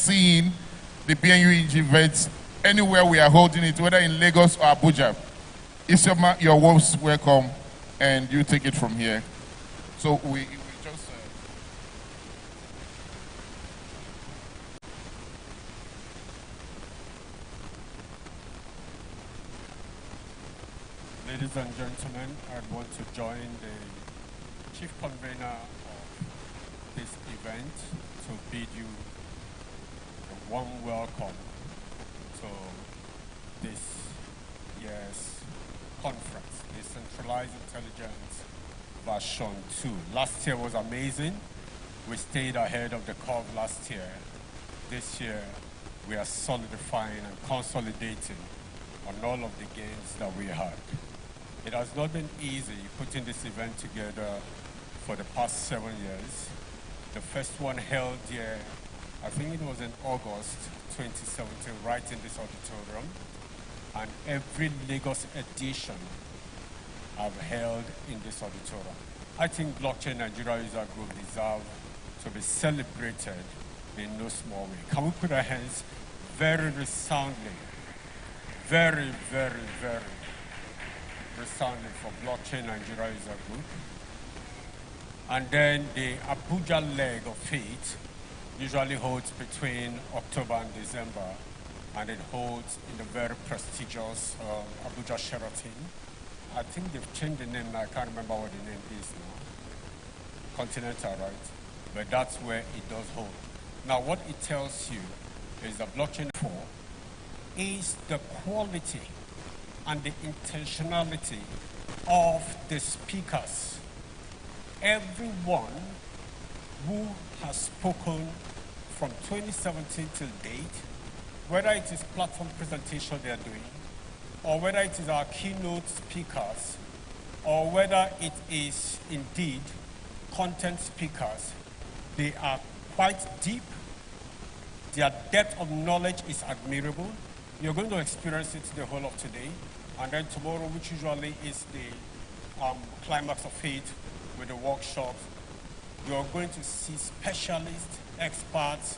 seeing the BNUG events anywhere we are holding it, whether in Lagos or Abuja. Isioma, you're most welcome, and you take it from here. So we just... Ladies and gentlemen, I want to join the chief convener of this event to bid you a warm welcome to this year's conference, Decentralized Intelligence version 2. Last year was amazing. We stayed ahead of the curve last year. This year, we are solidifying and consolidating on all of the gains that we had. It has not been easy putting this event together for the past 7 years. The first one held here, I think it was in August 2017, right in this auditorium. And every Lagos edition I've held in this auditorium. I think Blockchain Nigeria User Group deserve to be celebrated in no small way. Can we put our hands very resoundly, very, very, very resounding for Blockchain Nigeria User Group? And then the Abuja leg of it usually holds between October and December, and it holds in the very prestigious Abuja Sheraton. I think they've changed the name now. I can't remember what the name is now. Continental, right? But that's where it does hold. Now, what it tells you is that Blockchain 4 is the quality and the intentionality of the speakers. Everyone who has spoken from 2017 till date, whether it is platform presentation they are doing, or whether it is our keynote speakers, or whether it is indeed content speakers, they are quite deep. Their depth of knowledge is admirable. You're going to experience it the whole of today. And then tomorrow, which usually is the climax of it with the workshops, you're going to see specialists, experts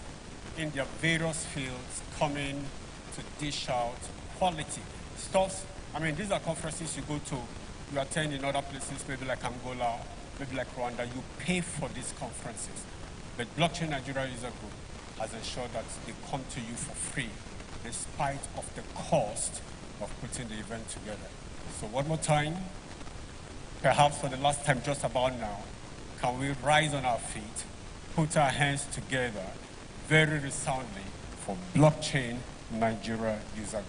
in their various fields coming to dish out quality stuff. I mean, these are conferences you go to, you attend in other places, maybe like Angola, maybe like Rwanda. You pay for these conferences. But Blockchain Nigeria User Group has ensured that they come to you for free, in spite of the cost of putting the event together. So one more time, perhaps for the last time just about now, can we rise on our feet, put our hands together very resoundly for Blockchain Nigeria User Group.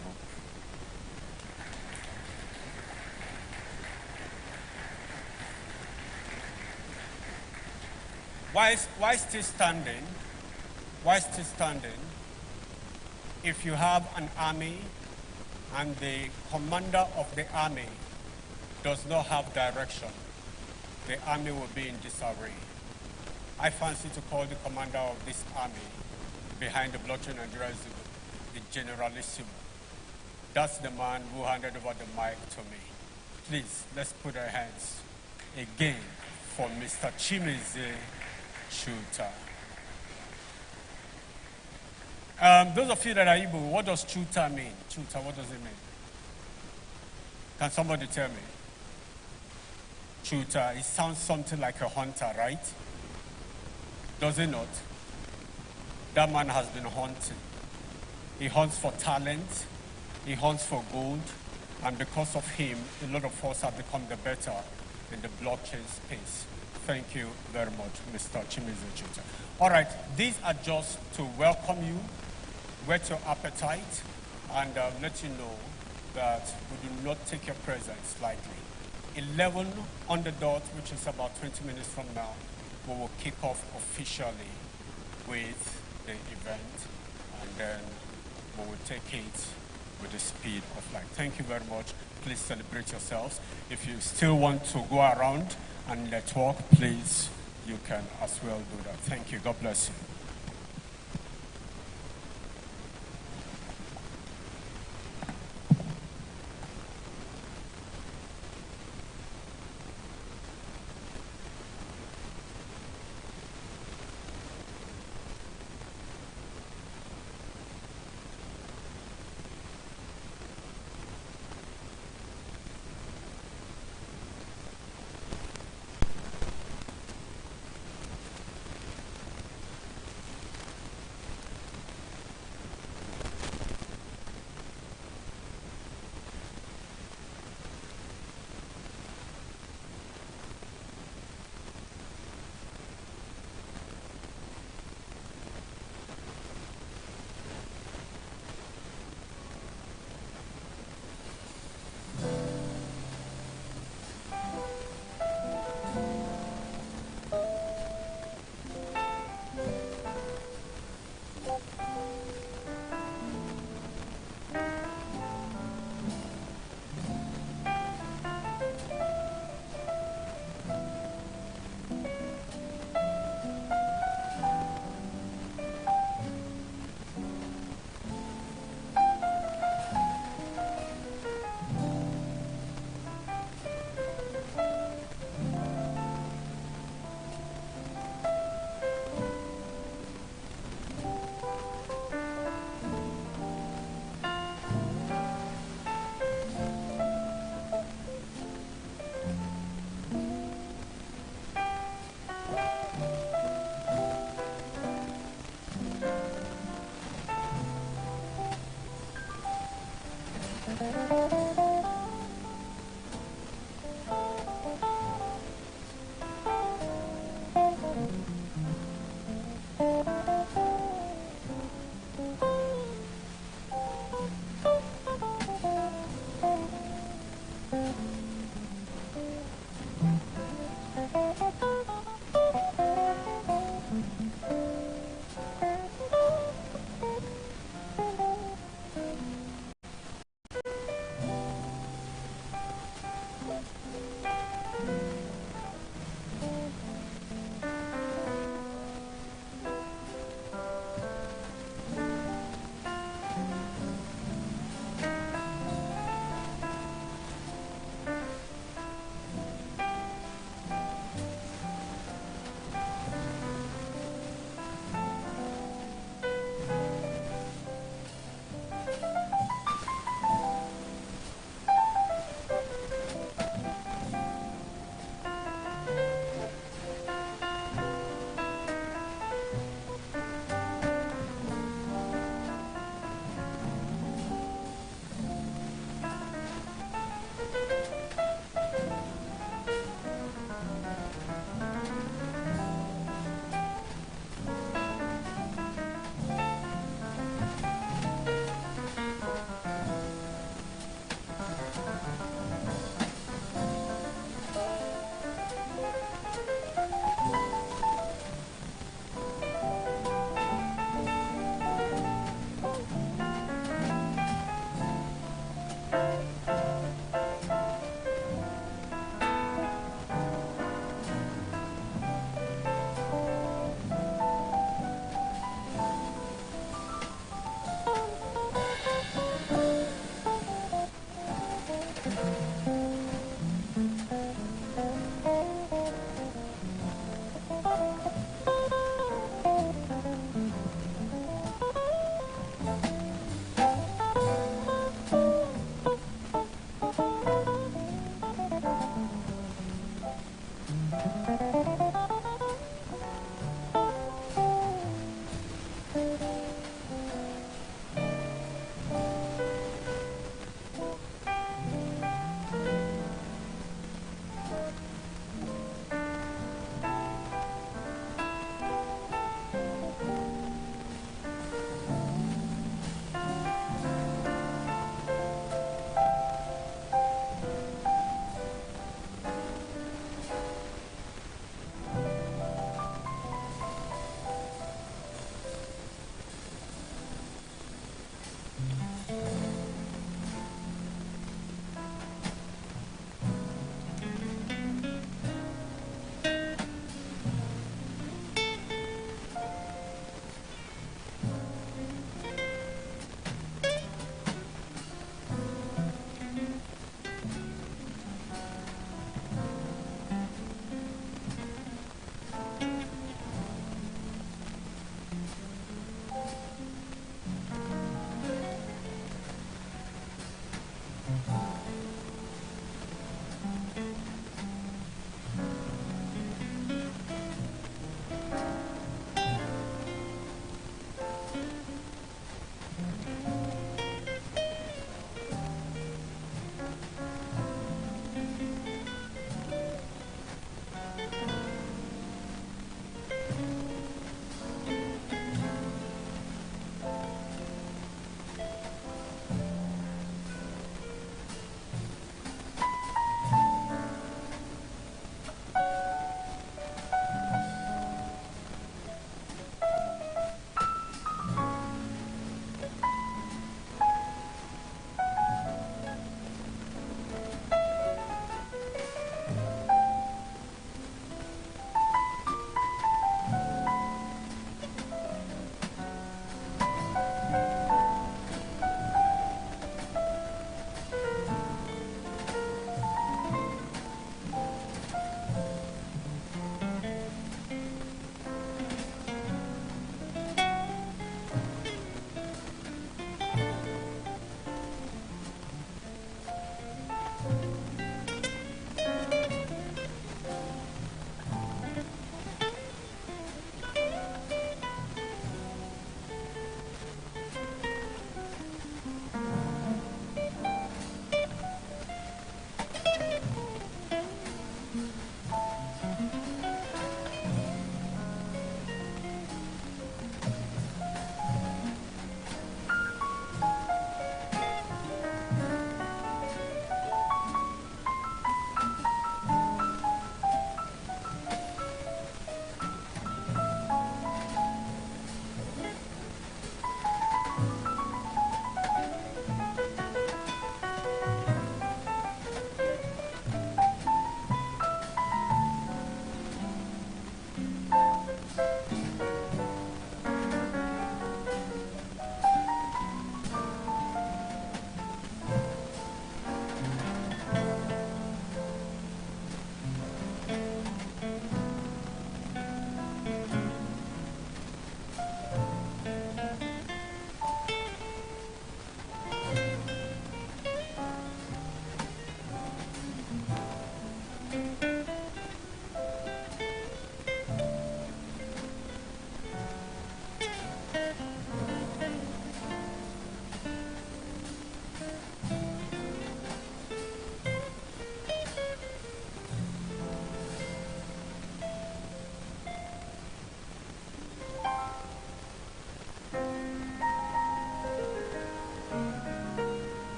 Why still standing? Why still standing? If you have an army and the commander of the army does not have direction, the army will be in disarray. I fancy to call the commander of this army behind the Blockchain Nigeria the Generalissimo. That's the man who handed over the mic to me. Please, let's put our hands again for Mr. Chimize Chuta. Those of you that are Igbo, what does Chuta mean? Chuta, what does it mean? Can somebody tell me? Chuta, it sounds something like a hunter, right? Does it not? That man has been hunting. He hunts for talent, he hunts for gold, and because of him, a lot of us have become the better in the blockchain space. Thank you very much, Mr. Chimize Chuta. All right, these are just to welcome you, whet your appetite, and let you know that we do not take your presence lightly. 11 on the dot, which is about 20 minutes from now, we will kick off officially with the event, and then we will take it with the speed of light. Thank you very much. Please celebrate yourselves. If you still want to go around and network, please, you can as well do that. Thank you. God bless you.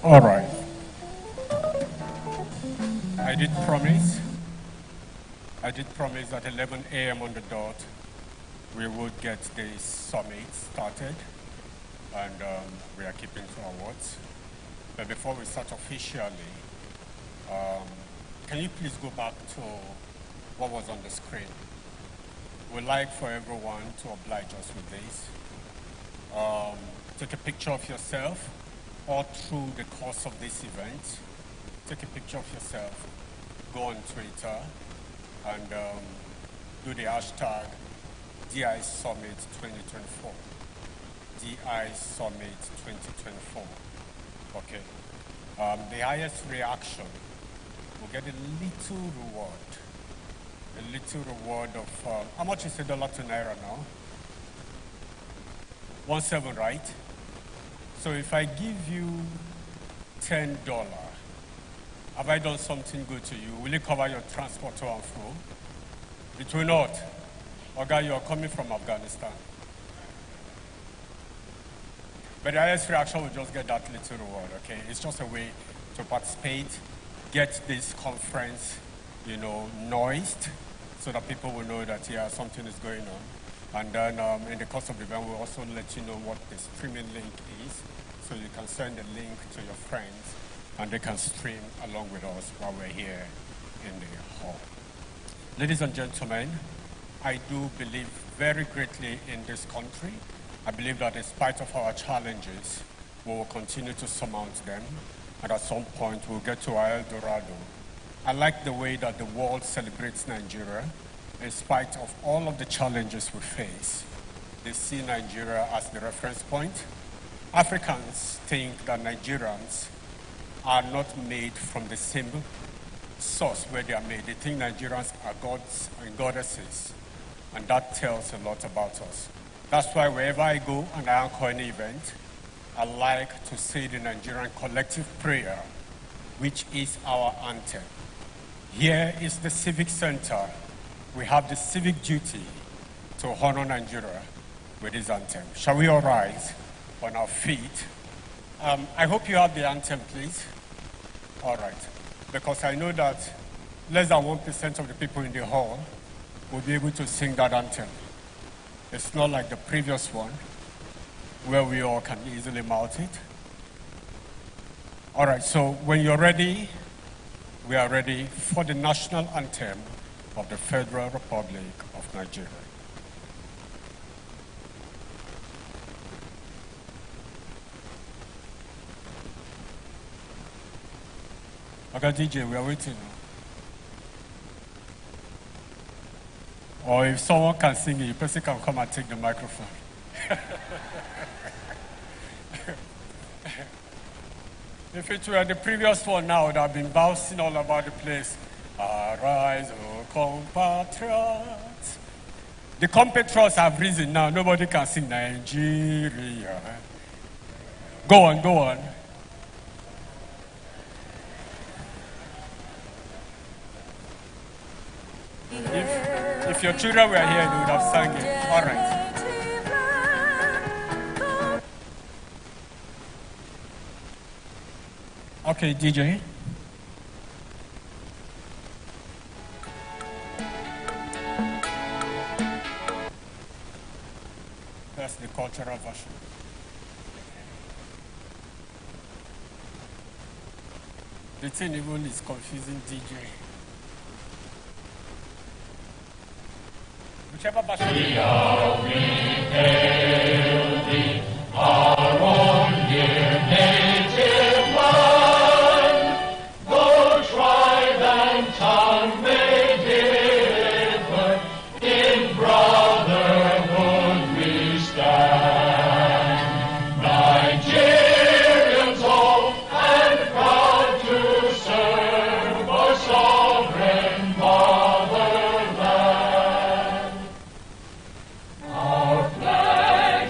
All right. I did promise at 11 a.m. on the dot, we would get the summit started, and we are keeping to our words. But before we start officially, can you please go back to what was on the screen? We'd like for everyone to oblige us with this. Take a picture of yourself all through the course of this event. Take a picture of yourself, go on Twitter, and do the hashtag DI Summit 2024. DI Summit 2024. Okay. The highest reaction will get a little reward. A little reward of, how much is $1 to Naira now? 17, right? So if I give you $10, have I done something good to you? Will it cover your transport to and fro? It will not. Okay, you are coming from Afghanistan. But the highest reaction will just get that little reward, okay? It's just a way to participate, get this conference, noised, so that people will know that, yeah, something is going on. And then in the course of the event, we'll also let you know what the streaming link is, so you can send the link to your friends, and they can stream along with us while we're here in the hall. Ladies and gentlemen, I do believe very greatly in this country. I believe that in spite of our challenges, we will continue to surmount them, and at some point we'll get to our El Dorado. I like the way that the world celebrates Nigeria. In spite of all of the challenges we face, they see Nigeria as the reference point. Africans think that Nigerians are not made from the same source where they are made. They think Nigerians are gods and goddesses, and that tells a lot about us. That's why wherever I go and I anchor an event, I like to say the Nigerian collective prayer, which is our anthem. Here is the Civic Center. We have the civic duty to honor Nigeria with this anthem. Shall we all rise on our feet? I hope you have the anthem, please. All right. Because I know that less than 1% of the people in the hall will be able to sing that anthem. It's not like the previous one, where we all can easily mouth it. All right, so when you're ready, we are ready for the national anthem of the Federal Republic of Nigeria. Okay, DJ, we are waiting. Or if someone can sing it, the person can come and take the microphone. If it were the previous one now, it would have been bouncing all about the place. Arise, O compatriots. The compatriots have risen now. Nobody can sing Nigeria. Go on, go on. If your children were here, they would have sang it. All right. Okay, DJ. That's the cultural version. The thing even is confusing DJ. Whichever version. We are rebuilding our own dear native land. Though tribe and tongue may differ, in brotherhood we stand. Nigerians old and proud to serve our sovereign fatherland. Our flag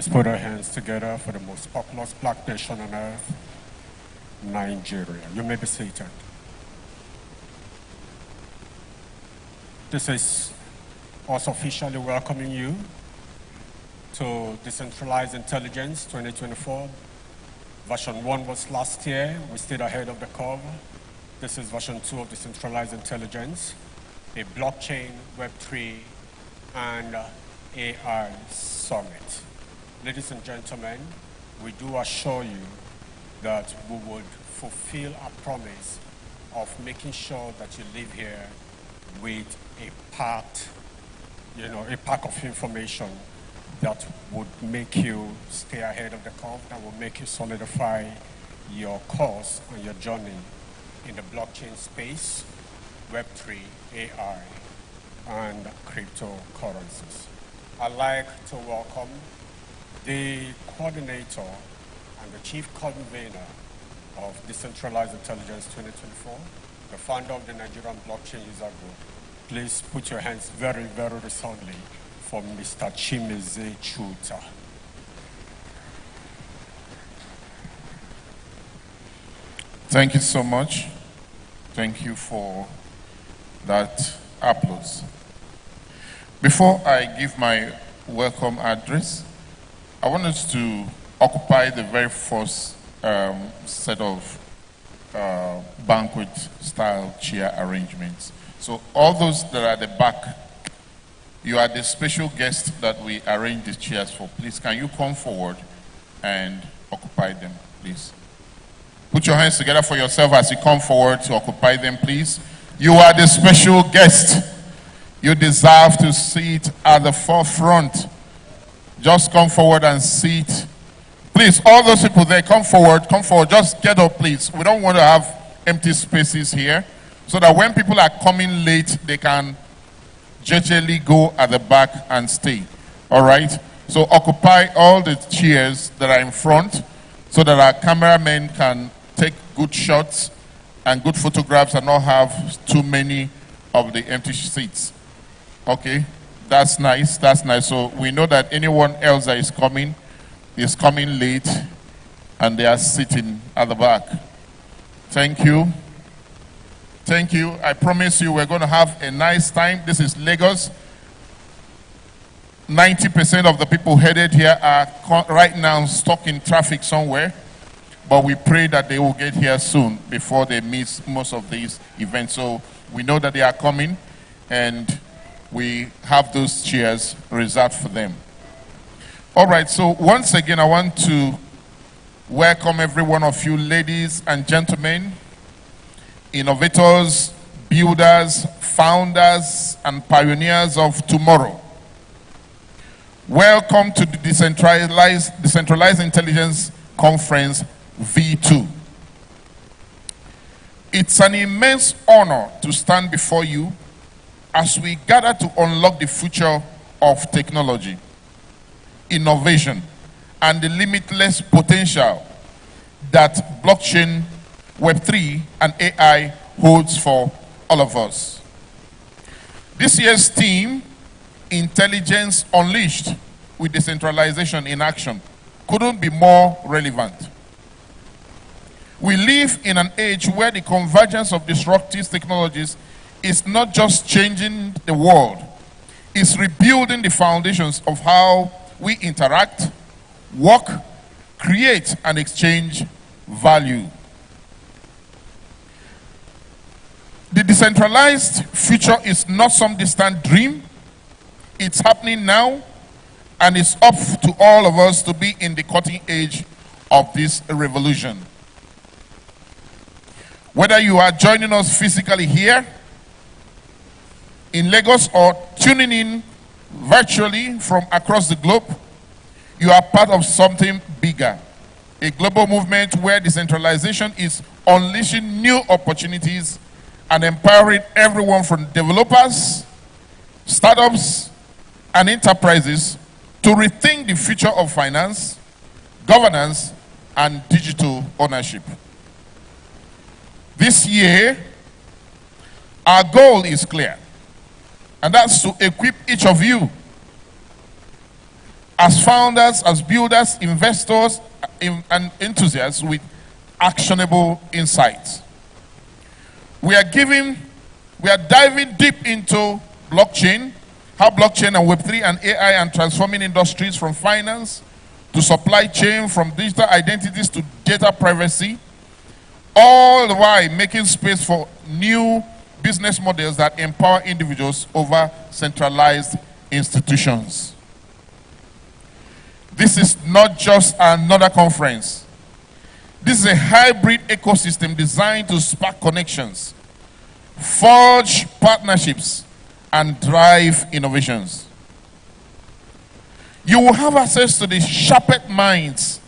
Let's put our hands together for the most populous black nation on earth, Nigeria. You may be seated. This is us officially welcoming you to Decentralized Intelligence 2024. Version 1 was last year. We stayed ahead of the curve. This is version 2 of Decentralized Intelligence, a blockchain, Web3, and AI summit. Ladies and gentlemen, we do assure you that we would fulfill our promise of making sure that you live here with a pack of information that would make you stay ahead of the curve, that will make you solidify your course and your journey in the blockchain space, Web3, AI, and cryptocurrencies. I'd like to welcome the coordinator and the chief convener of Decentralized Intelligence 2024, the founder of the Nigerian Blockchain User Group. Please put your hands very, very resoundly for Mr. Chimeze Chuta. Thank you so much. Thank you for that applause. Before I give my welcome address, I want us to occupy the very first set of banquet-style chair arrangements. So all those that are at the back, you are the special guests that we arrange the chairs for. Please, can you come forward and occupy them, please? Put your hands together for yourself as you come forward to occupy them, please. You are the special guest. You deserve to sit at the forefront. Just come forward and sit. Please, all those people there, come forward, just get up, please. We don't want to have empty spaces here, so that when people are coming late, they can gingerly go at the back and stay. All right? So occupy all the chairs that are in front, so that our cameramen can take good shots and good photographs and not have too many of the empty seats. Okay? That's nice, that's nice. So we know that anyone else that is coming late and they are sitting at the back. Thank you. Thank you. I promise you we're going to have a nice time. This is Lagos. 90% of the people headed here are right now stuck in traffic somewhere, but we pray that they will get here soon before they miss most of these events. So we know that they are coming, and we have those chairs reserved for them. All right, so once again, I want to welcome every one of you, ladies and gentlemen, innovators, builders, founders, and pioneers of tomorrow. Welcome to the Decentralized Intelligence Conference V2. It's an immense honor to stand before you as we gather to unlock the future of technology, innovation, and the limitless potential that blockchain, Web3, and AI holds for all of us. This year's theme, Intelligence Unleashed with Decentralization in Action, couldn't be more relevant. We live in an age where the convergence of disruptive technologies is not just changing the world, it's rebuilding the foundations of how we interact, work, create, and exchange value. The decentralized future is not some distant dream. It's happening now, and it's up to all of us to be in the cutting edge of this revolution. Whether you are joining us physically here in Lagos or tuning in virtually from across the globe, you are part of something bigger. A global movement where decentralization is unleashing new opportunities and empowering everyone from developers, startups, and enterprises to rethink the future of finance, governance, and digital ownership. This year, our goal is clear, and that's to equip each of you as founders, as builders, investors, and enthusiasts with actionable insights. We are diving deep into blockchain, how blockchain and Web3 and AI and transforming industries from finance to supply chain, from digital identities to data privacy, all the while making space for new business models that empower individuals over centralized institutions. This is not just another conference. This is a hybrid ecosystem designed to spark connections, forge partnerships, and drive innovations. You will have access to the sharpest minds,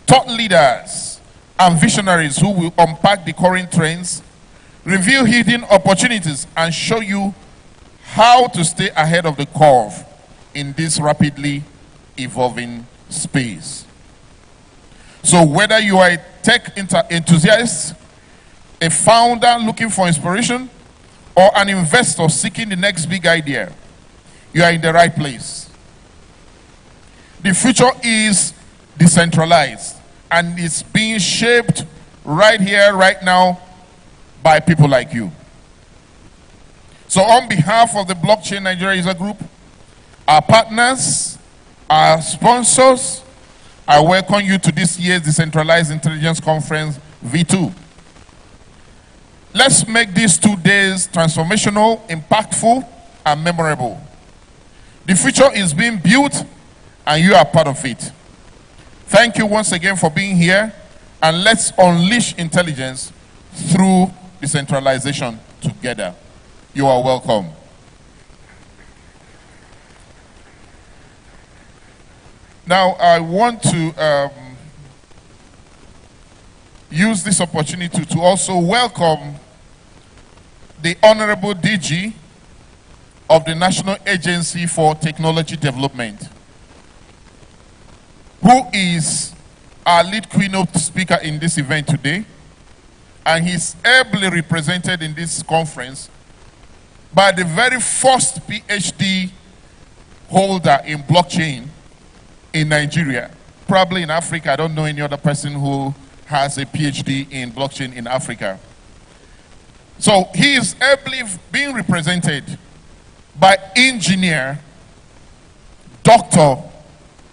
thought leaders, and visionaries who will unpack the current trends, reveal hidden opportunities, and show you how to stay ahead of the curve in this rapidly evolving space. So whether you are a tech enthusiast, a founder looking for inspiration, or an investor seeking the next big idea, you are in the right place. The future is decentralized, and it's being shaped right here, right now, by people like you. So on behalf of the Blockchain Nigeria User Group, our partners, our sponsors, I welcome you to this year's Decentralized Intelligence Conference V2. Let's make these 2 days transformational, impactful, and memorable. The future is being built, and you are part of it. Thank you once again for being here, and let's unleash intelligence through decentralization together. You are welcome. Now, I want to use this opportunity to also welcome the Honorable DG of the National Agency for Technology Development, who is our lead keynote speaker in this event today, and he's ably represented in this conference by the very first PhD holder in blockchain in Nigeria. Probably in Africa, I don't know any other person who has a PhD in blockchain in Africa. So he is ably being represented by engineer Dr.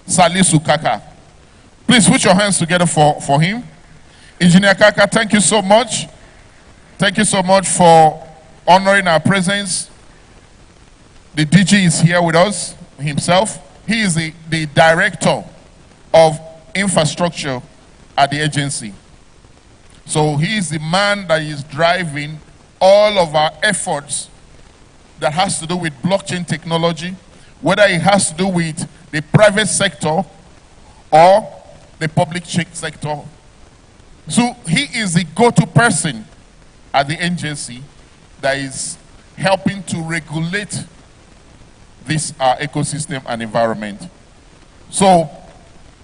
Salisu Kaka. Please put your hands together for him. Engineer Kaka, thank you so much. Thank you so much for honoring our presence. The DG is here with us himself. He is the director of infrastructure at the agency. So he is the man that is driving all of our efforts that has to do with blockchain technology, whether it has to do with the private sector or the public sector. So he is the go-to person at the agency that is helping to regulate this ecosystem and environment. So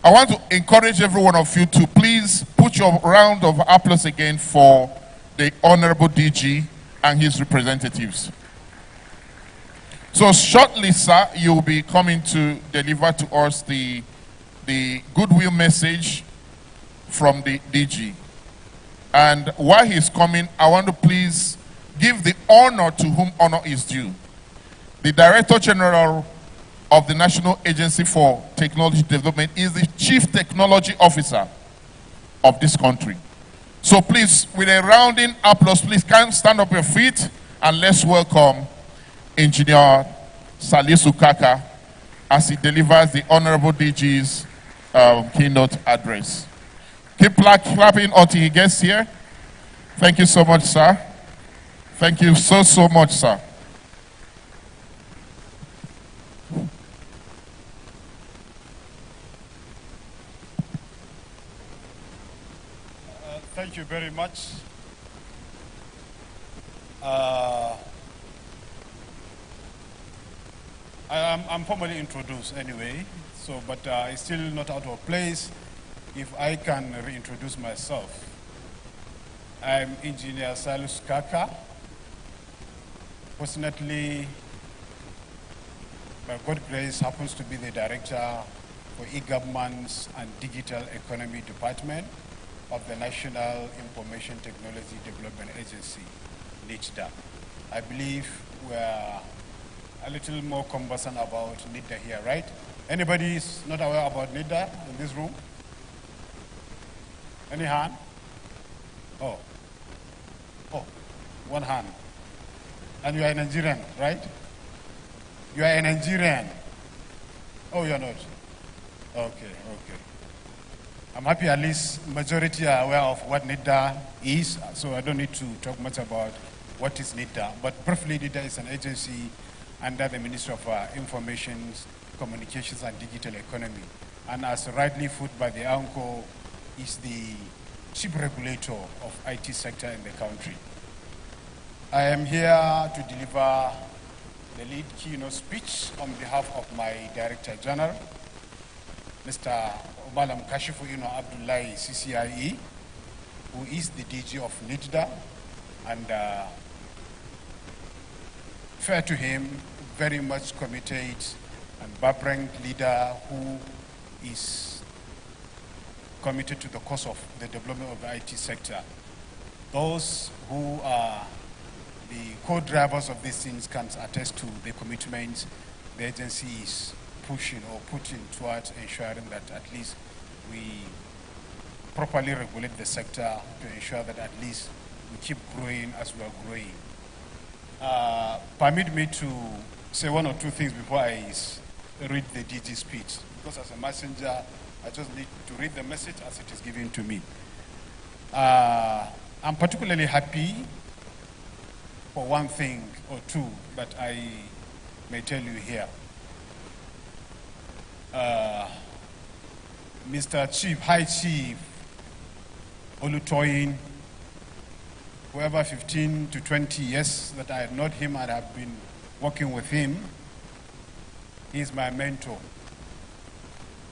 I want to encourage every one of you to please put your round of applause again for the Honorable DG and his representatives. So shortly, sir, you'll be coming to deliver to us the goodwill message from the DG. And while he's coming, I want to please give the honor to whom honor is due. The Director General of the National Agency for Technology Development is the Chief Technology Officer of this country. So please, with a rounding applause, please stand up your feet and let's welcome Engineer Salisu Kaka as he delivers the Honorable DG's keynote address. Keep clapping until he gets here. Thank you so much, sir. Thank you so much, sir. Thank you very much. I'm formally introduced anyway, so but it's still not out of place if I can reintroduce myself. I'm Engineer Salisu Kaka. Fortunately, by God's grace, happens to be the director for e-governance and digital economy department of the National Information Technology Development Agency, NITDA. I believe we're a little more conversant about NITDA here, right? Anybody is not aware about NITDA in this room? Any hand? Oh, one hand. And you are a Nigerian, right? You are a Nigerian. Oh, you're not? Okay. I'm happy at least majority are aware of what NITDA is, so I don't need to talk much about what is NITDA. But briefly, NITDA is an agency under the Ministry of Information, Communications and Digital Economy. And as rightly put by the ANCO, is the chief regulator of IT sector in the country. I am here to deliver the lead keynote speech on behalf of my Director General, Mr. Malam Kashifu Ino Abdullahi CCIE, who is the DG of NITDA, and fair to him, very much committed and vibrant leader who is committed to the cause of the development of the IT sector. Those who are the co-drivers of these things can attest to the commitments the agency is pushing or putting towards ensuring that at least we properly regulate the sector to ensure that at least we keep growing as we are growing. Permit me to say one or two things before I read the DG speech, because as a messenger, I just need to read the message as it is given to me. I'm particularly happy for one thing or two that I may tell you here. Mr. Chief, High Chief Olutoyin, whoever 15 to 20 years that I had known him and have been working with him, he's my mentor.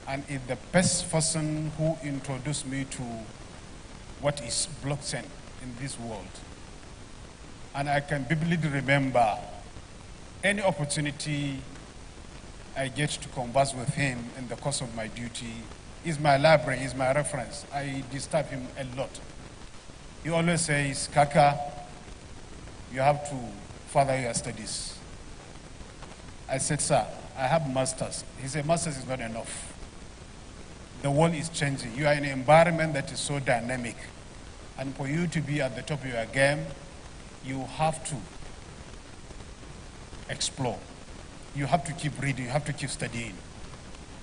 And is the best person who introduced me to what is blockchain in this world. And I can vividly remember any opportunity I get to converse with him in the course of my duty. Is my library, is my reference. I disturb him a lot. He always says, Kaka, you have to further your studies. I said, sir, I have masters. He said, masters is not enough. The world is changing. You are in an environment that is so dynamic. And for you to be at the top of your game, you have to explore. You have to keep reading, you have to keep studying.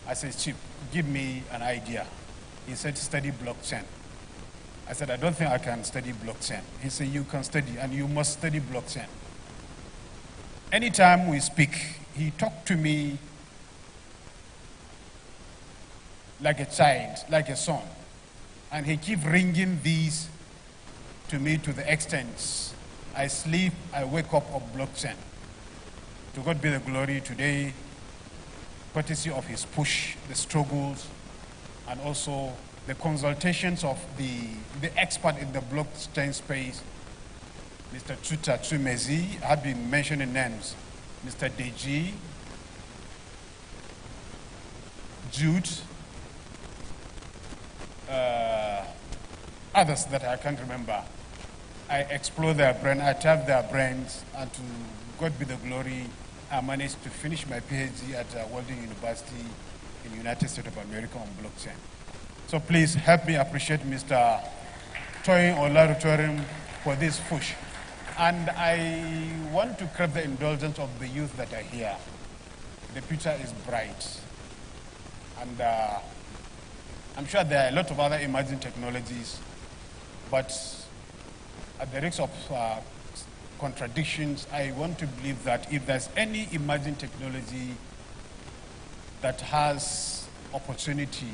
I said, Chief, give me an idea. He said, study blockchain. I said, I don't think I can study blockchain. He said, you can study, and you must study blockchain. Anytime we speak, he talked to me like a child, like a son. And he keep ringing these to me to the extent I sleep, I wake up of blockchain. To God be the glory today, courtesy of his push, the struggles, and also the consultations of the expert in the blockchain space, Mr. Chuta Chumezi. I've been mentioning names, Mr. Deji, Jude, others that I can't remember. I explore their brain, I tap their brains, and to God be the glory, I managed to finish my PhD at Walden University in the United States of America on blockchain. So please help me appreciate Mr. Toyin Olarutorim for this push. And I want to crave the indulgence of the youth that are here. The future is bright. And I'm sure there are a lot of other emerging technologies, but at the risk of contradictions, I want to believe that if there's any emerging technology that has opportunity,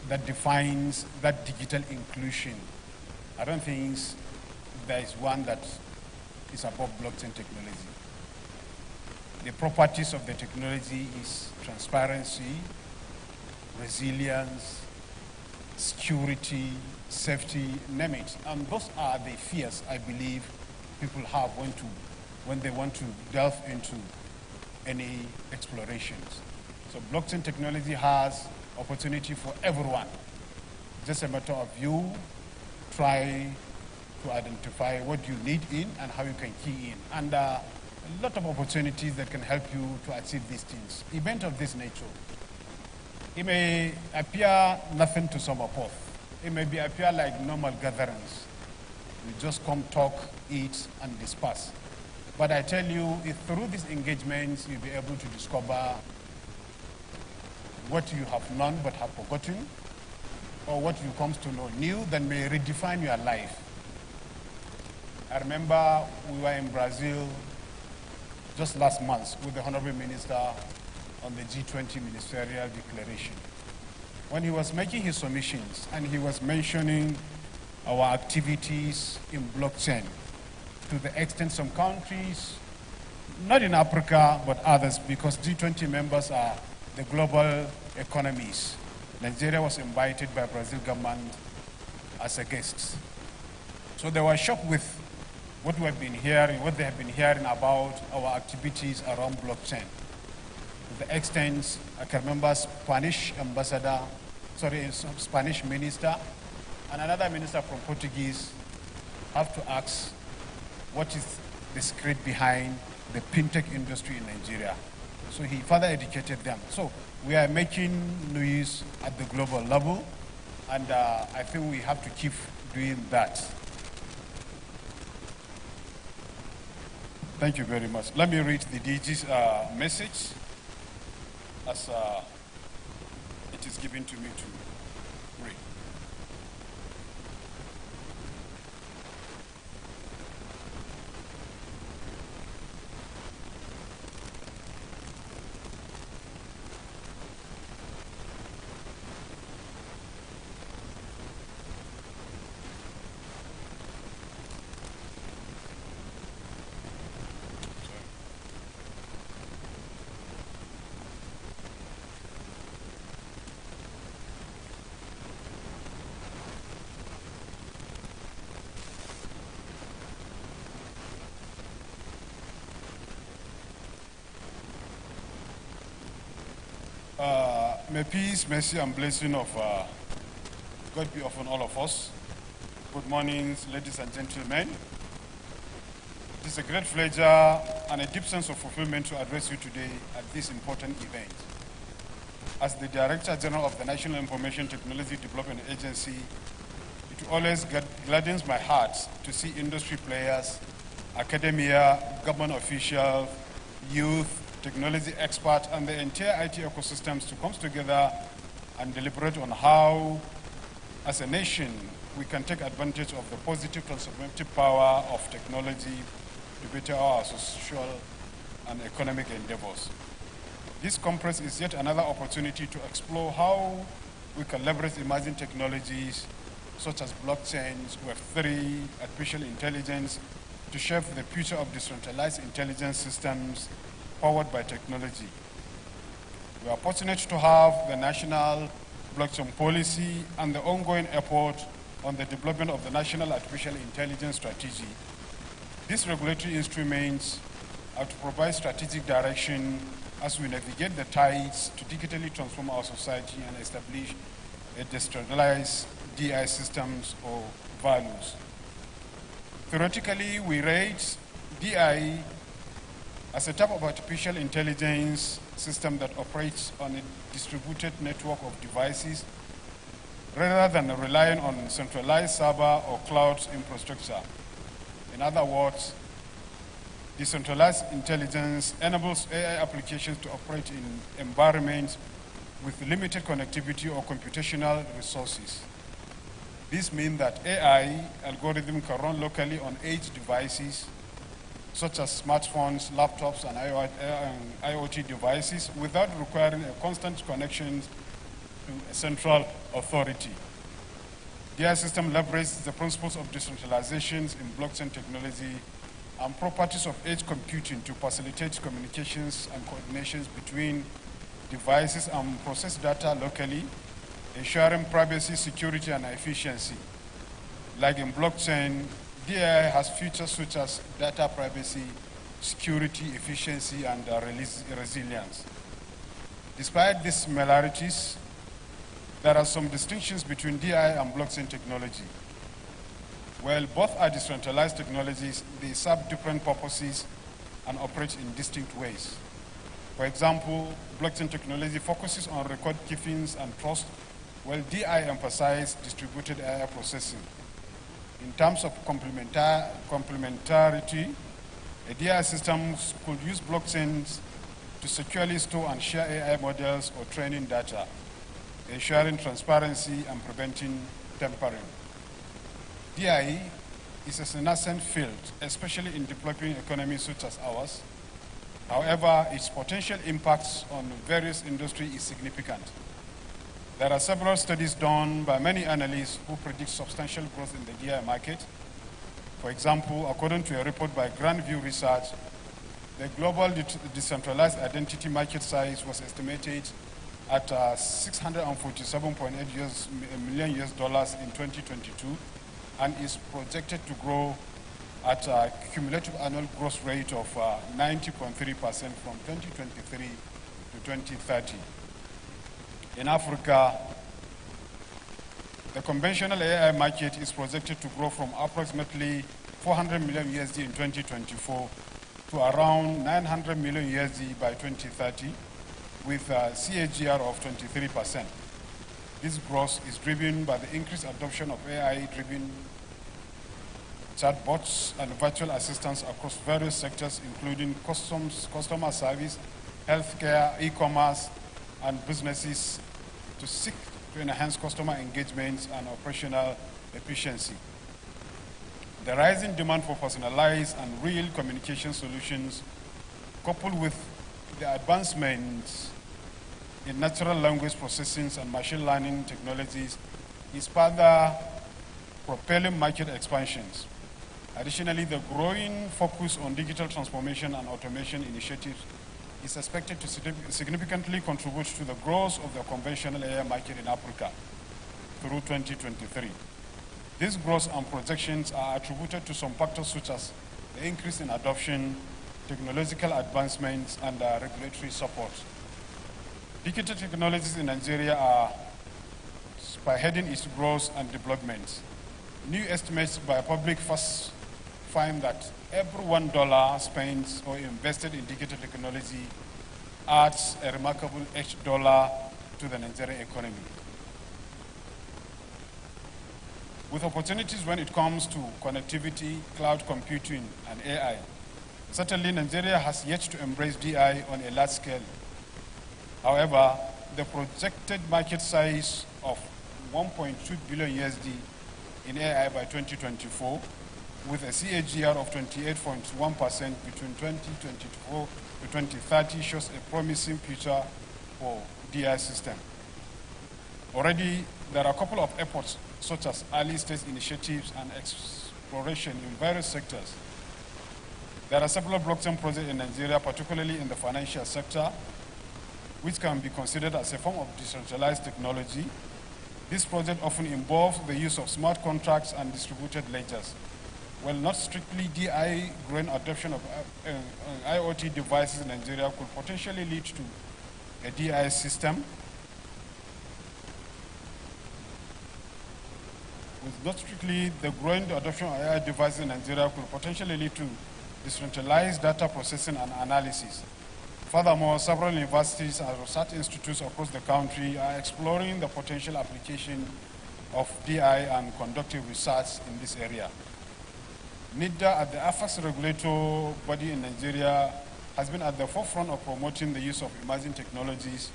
that defines that digital inclusion, I don't think there is one that is above blockchain technology. The properties of the technology is transparency, resilience, security, safety, name it. And those are the fears I believe people have when they want to delve into any explorations. So blockchain technology has opportunity for everyone. Just a matter of you try to identify what you need in and how you can key in. And a lot of opportunities that can help you to achieve these things. Event of this nature, it may appear nothing to some of us. It may appear like normal gatherings. We just come, talk, eat, and discuss. But I tell you, if through these engagements, you'll be able to discover what you have known but have forgotten, or what you come to know new that may redefine your life. I remember we were in Brazil just last month with the Honorable Minister on the G20 Ministerial Declaration. When he was making his submissions and he was mentioning our activities in blockchain, to the extent some countries, not in Africa, but others, because G20 members are the global economies. Nigeria was invited by Brazil government as a guest. So they were shocked with what we have been hearing, what they have been hearing about our activities around blockchain. To the extent, I can remember Spanish minister, and another minister from Portuguese have to ask what is the secret behind the fintech industry in Nigeria. So he further educated them. So we are making noise at the global level, and I think we have to keep doing that. Thank you very much. Let me read the DG's message as it is given to me to read. May peace, mercy, and blessing of God be upon all of us. Good morning, ladies and gentlemen. It is a great pleasure and a deep sense of fulfillment to address you today at this important event. As the Director General of the National Information Technology Development Agency, it always gladdens my heart to see industry players, academia, government officials, youth, technology experts, and the entire IT ecosystems to come together and deliberate on how, as a nation, we can take advantage of the positive transformative power of technology to better our social and economic endeavors. This conference is yet another opportunity to explore how we can leverage emerging technologies such as blockchains, Web3, artificial intelligence to shape the future of decentralized intelligence systems powered by technology. We are fortunate to have the national blockchain policy and the ongoing effort on the development of the national artificial intelligence strategy. These regulatory instruments are to provide strategic direction as we navigate the tides to digitally transform our society and establish a decentralized DI systems or values. Theoretically, we rate DI as a type of artificial intelligence system that operates on a distributed network of devices rather than relying on centralized server or cloud infrastructure. In other words, decentralized intelligence enables AI applications to operate in environments with limited connectivity or computational resources. This means that AI algorithms can run locally on edge devices such as smartphones, laptops, and IoT devices without requiring a constant connection to a central authority. DI system leverages the principles of decentralization in blockchain technology and properties of edge computing to facilitate communications and coordinations between devices and process data locally, ensuring privacy, security, and efficiency. Like in blockchain, DI has features such as data privacy, security, efficiency, and resilience. Despite these similarities, there are some distinctions between DI and blockchain technology. While both are decentralized technologies, they serve different purposes and operate in distinct ways. For example, blockchain technology focuses on record keepings and trust, while DI emphasizes distributed AI processing. In terms of complementarity, a DI system could use blockchains to securely store and share AI models or training data, ensuring transparency and preventing tampering. DI is a nascent field, especially in developing economies such as ours. However, its potential impacts on various industries is significant. There are several studies done by many analysts who predict substantial growth in the DI market. For example, according to a report by Grandview Research, the global decentralized identity market size was estimated at $647.8 million in 2022 and is projected to grow at a cumulative annual growth rate of 90.3% from 2023 to 2030. In Africa, the conventional AI market is projected to grow from approximately 400 million USD in 2024 to around 900 million USD by 2030, with a CAGR of 23%. This growth is driven by the increased adoption of AI-driven chatbots and virtual assistants across various sectors, including customer service, healthcare, e-commerce, and businesses to seek to enhance customer engagement and operational efficiency. The rising demand for personalized and real communication solutions, coupled with the advancements in natural language processing and machine learning technologies, is further propelling market expansions. Additionally, the growing focus on digital transformation and automation initiatives is expected to significantly contribute to the growth of the conventional AI market in Africa through 2023. These growth and projections are attributed to some factors such as the increase in adoption, technological advancements, and regulatory support. Digital technologies in Nigeria are spearheading its growth and development. New estimates by Public First find that every $1 spent or invested in digital technology adds a remarkable $8 to the Nigerian economy. With opportunities when it comes to connectivity, cloud computing, and AI, certainly Nigeria has yet to embrace DI on a large scale. However, the projected market size of 1.2 billion USD in AI by 2024, with a CAGR of 28.1% between 2024 to 2030, shows a promising future for DI system. Already, there are a couple of efforts, such as early-stage initiatives and exploration in various sectors. There are several blockchain projects in Nigeria, particularly in the financial sector, which can be considered as a form of decentralized technology. This project often involves the use of smart contracts and distributed ledgers. While not strictly DI, growing adoption of IoT devices in Nigeria could potentially lead to a DI system. With not strictly the growing adoption of AI devices in Nigeria could potentially lead to decentralized data processing and analysis. Furthermore, several universities and research institutes across the country are exploring the potential application of DI and conducting research in this area. NIDA, the AFAS regulator body in Nigeria, has been at the forefront of promoting the use of emerging technologies,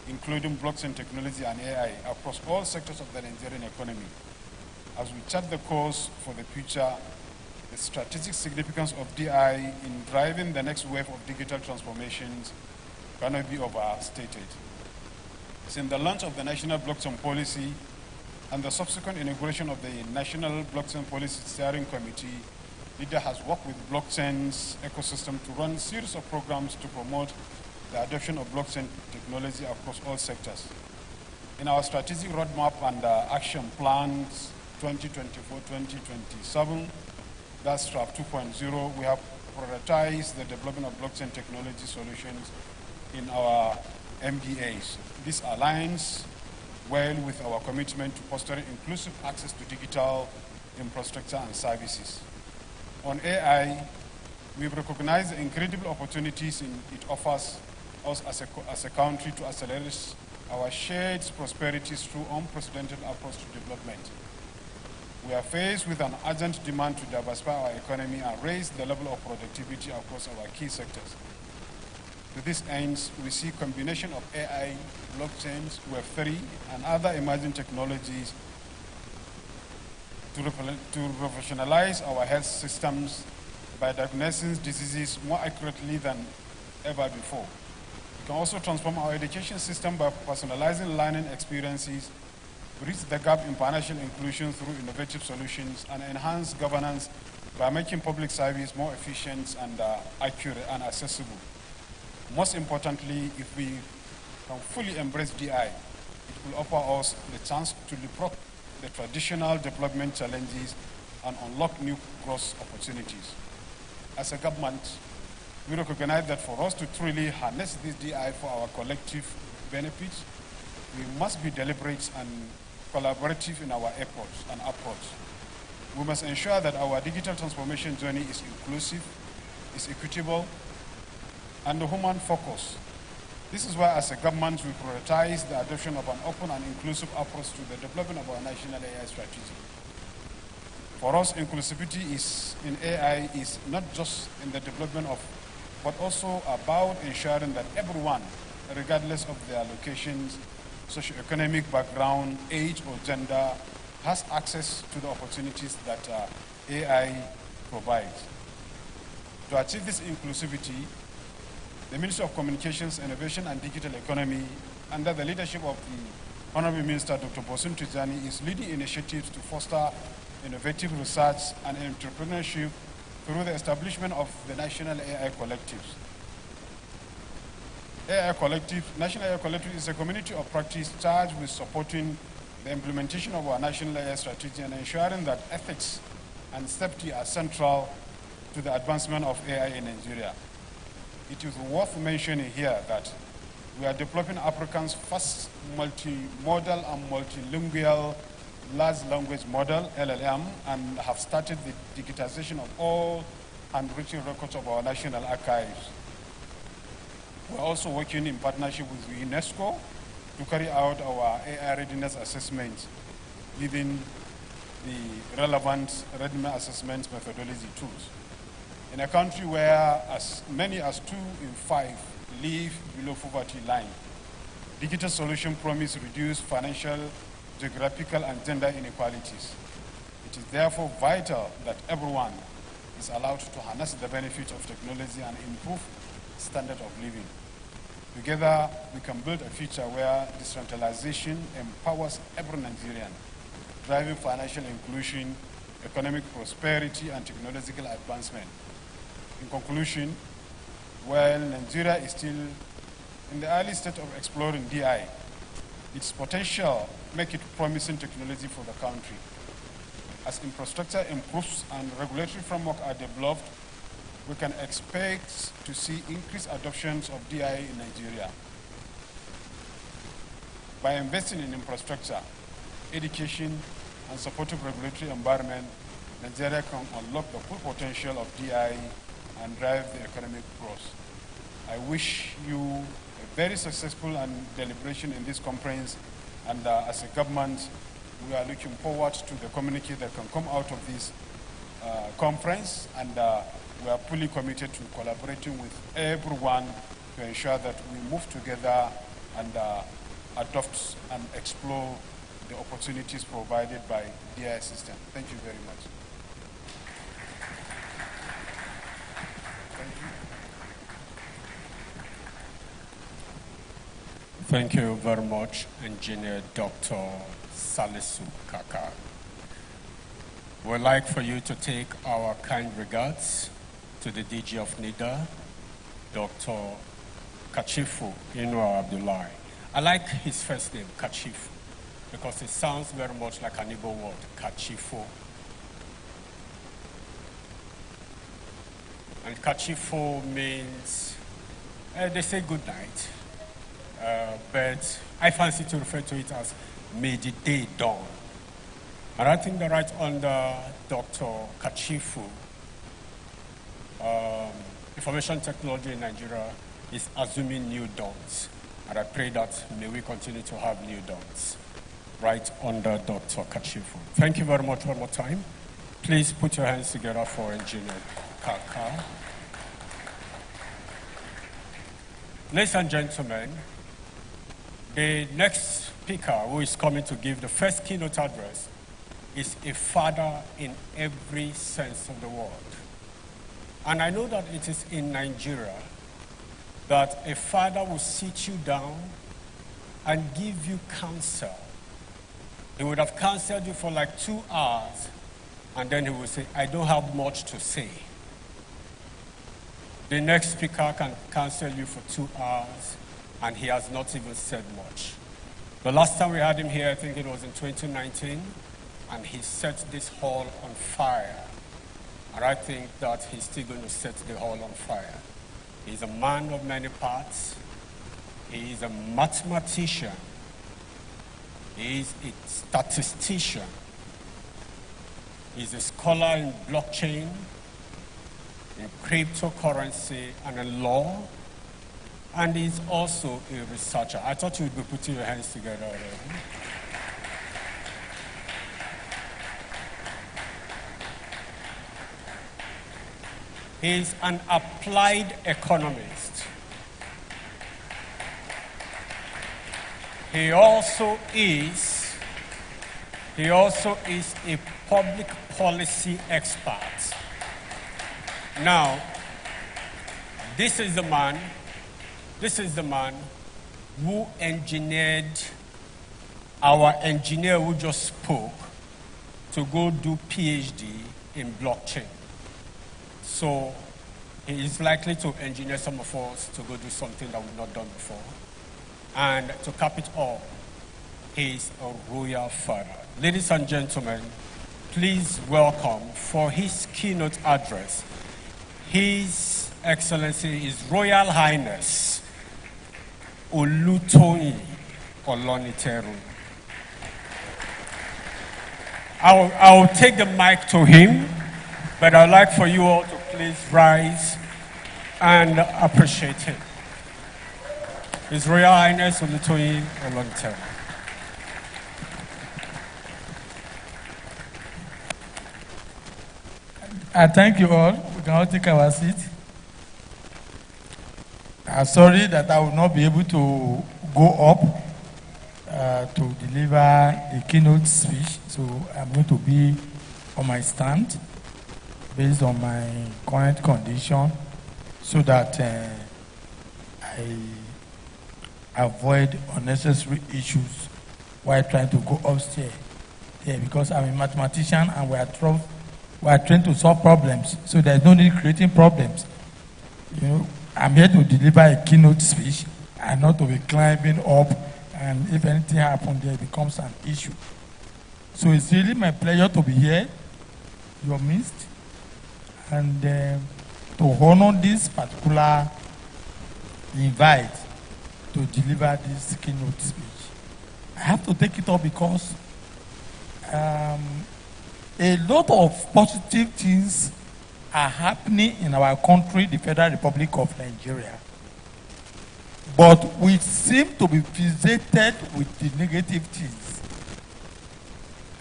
including blockchain technology and AI, across all sectors of the Nigerian economy. As we chart the course for the future, the strategic significance of DI in driving the next wave of digital transformations cannot be overstated. Since the launch of the National Blockchain Policy and the subsequent inauguration of the National Blockchain Policy Steering Committee, NIDA has worked with blockchain's ecosystem to run a series of programs to promote the adoption of blockchain technology across all sectors. In our strategic roadmap and action plans 2024-2027, that's draft 2.0, we have prioritize the development of blockchain technology solutions in our MDAs. This aligns well with our commitment to fostering inclusive access to digital infrastructure and services. On AI, we've recognized the incredible opportunities it offers us as a country to accelerate our shared prosperities through unprecedented approach to development. We are faced with an urgent demand to diversify our economy and raise the level of productivity across our key sectors. To this end, we see a combination of AI, blockchains, Web3, and other emerging technologies to professionalize our health systems by diagnosing diseases more accurately than ever before. We can also transform our education system by personalizing learning experiences, bridge the gap in financial inclusion through innovative solutions, and enhance governance by making public service more efficient and accurate and accessible. Most importantly, if we can fully embrace DI, it will offer us the chance to leapfrog the traditional development challenges and unlock new growth opportunities. As a government, we recognize that for us to truly harness this DI for our collective benefits, we must be deliberate and collaborative in our efforts and approach. We must ensure that our digital transformation journey is inclusive, is equitable, and human-focused. This is why, as a government, we prioritize the adoption of an open and inclusive approach to the development of our national AI strategy. For us, inclusivity in AI is not just in the development of, but also about ensuring that everyone, regardless of their locations, socioeconomic background, age, or gender, has access to the opportunities that AI provides. To achieve this inclusivity, the Ministry of Communications, Innovation and Digital Economy, under the leadership of the Honorable Minister Dr. Bosun Tijani, is leading initiatives to foster innovative research and entrepreneurship through the establishment of the National AI Collectives. National AI Collective is a community of practice charged with supporting the implementation of our national AI strategy and ensuring that ethics and safety are central to the advancement of AI in Nigeria. It is worth mentioning here that we are developing Africa's first multimodal and multilingual large language model, LLM, and have started the digitization of all handwritten records of our national archives. We're also working in partnership with UNESCO to carry out our AI readiness assessment within the relevant readiness assessment methodology tools. In a country where as many as 2 in 5 live below poverty line, digital solutions promise reduced financial, geographical, and gender inequalities. It is therefore vital that everyone is allowed to harness the benefits of technology and improve standard of living. Together, we can build a future where decentralization empowers every Nigerian, driving financial inclusion, economic prosperity, and technological advancement. In conclusion, while Nigeria is still in the early stage of exploring DI, its potential makes it promising technology for the country. As infrastructure improves and regulatory frameworks are developed, we can expect to see increased adoptions of DI in Nigeria. By investing in infrastructure, education, and supportive regulatory environment, Nigeria can unlock the full potential of DI and drive the economic growth. I wish you a very successful and deliberation in this conference, and as a government, we are looking forward to the communique that can come out of this conference, and we are fully committed to collaborating with everyone to ensure that we move together and adopt and explore the opportunities provided by the DI system. Thank you very much. Thank you very much, Engineer Dr. Salisu Kaka. We'd like for you to take our kind regards to the DG of NIDA, Dr. Kachifu Inua Abdullahi. I like his first name, Kachifu, because it sounds very much like an Igbo word, Kachifu. And Kachifo means, they say good night, but I fancy to refer to it as may the day dawn. And I think that right under Dr. Kachifu, information technology in Nigeria is assuming new dawns. And I pray that may we continue to have new dawns right under Dr. Kachifu. Thank you very much one more time. Please put your hands together for Engineer Kaka. Ladies and gentlemen, the next speaker who is coming to give the first keynote address is a father in every sense of the word. And I know that it is in Nigeria that a father will sit you down and give you counsel. He would have counseled you for like 2 hours, and then he will say, I don't have much to say. The next speaker can counsel you for 2 hours, and he has not even said much. The last time we had him here, I think it was in 2019, and he set this hall on fire. And I think that he's still going to set the hall on fire. He's a man of many parts. He is a mathematician. He is a statistician. He's a scholar in blockchain, in cryptocurrency, and in law. And he's also a researcher. I thought you would be putting your hands together already. He's an applied economist. He also is a public policy expert. Now, this is the man who engineered our engineer who just spoke to go do PhD in blockchain. So he is likely to engineer some of us to go do something that we've not done before. And to cap it all, he is a royal father. Ladies and gentlemen, please welcome for his keynote address, His Excellency, His Royal Highness, Olutoyin Oloniteru. I'll take the mic to him, but I'd like for you all to please rise and appreciate him. His Royal Highness Olutoyin Oloniteru. I thank you all. We can all take our seat. I'm sorry that I will not be able to go up to deliver the keynote speech, so I'm going to be on my stand based on my current condition so that I avoid unnecessary issues while trying to go upstairs. Yeah, because I'm a mathematician and we are trying to solve problems, so there's no need creating problems. You know, I'm here to deliver a keynote speech and not to be climbing up, and if anything happens there, it becomes an issue. So it's really my pleasure to be here, your midst, and to honor this particular invite to deliver this keynote speech. I have to take it up because a lot of positive things are happening in our country, the Federal Republic of Nigeria. But we seem to be visited with the negative things.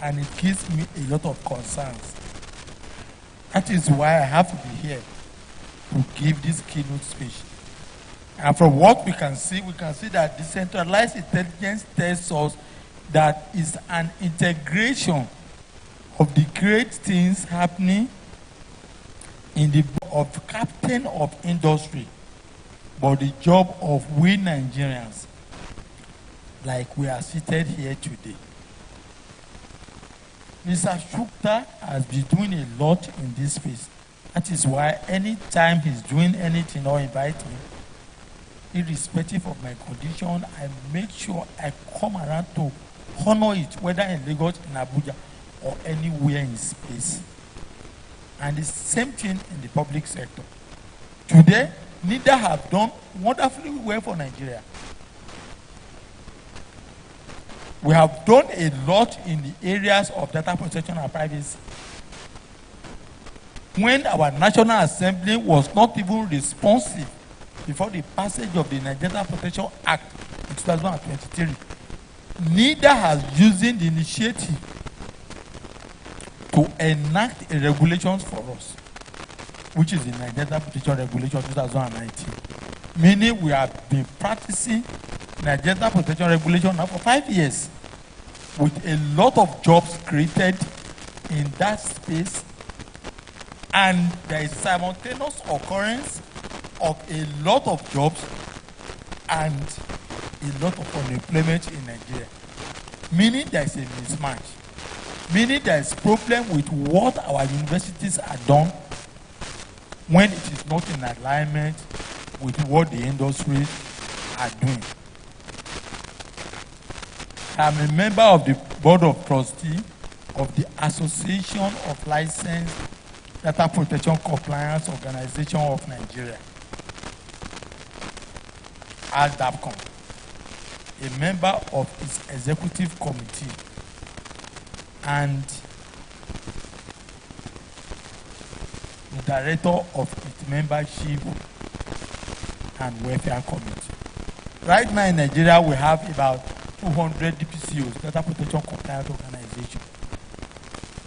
And it gives me a lot of concerns. That is why I have to be here to give this keynote speech. And from what we can see that decentralized intelligence tells us that is an integration of the great things happening in the of captain of industry, but the job of we Nigerians, like we are seated here today. Mr. Shukta has been doing a lot in this space. That is why anytime he's doing anything or invite me, irrespective of my condition, I make sure I come around to honor it, whether in Lagos, in Abuja, or anywhere in space. And the same thing in the public sector. Today, NIDA have done wonderfully well for Nigeria. We have done a lot in the areas of data protection and privacy. When our National Assembly was not even responsive before the passage of the Nigeria Data Protection Act in 2023, NIDA has using the initiative to enact a regulations for us, which is the Nigeria Data Protection Regulation 2019. Meaning we have been practicing Nigeria Data Protection Regulation now for 5 years, with a lot of jobs created in that space, and there is simultaneous occurrence of a lot of jobs and a lot of unemployment in Nigeria. Meaning there is a mismatch. Meaning there is problem with what our universities are done when it is not in alignment with what the industries are doing. I am a member of the Board of Trustees of the Association of Licensed Data Protection Compliance Organization of Nigeria, ASDAPCOM, a member of its executive committee, and the director of its membership and welfare committee. Right now in Nigeria, we have about 200 DPCOs, Data Protection Compliance Organization.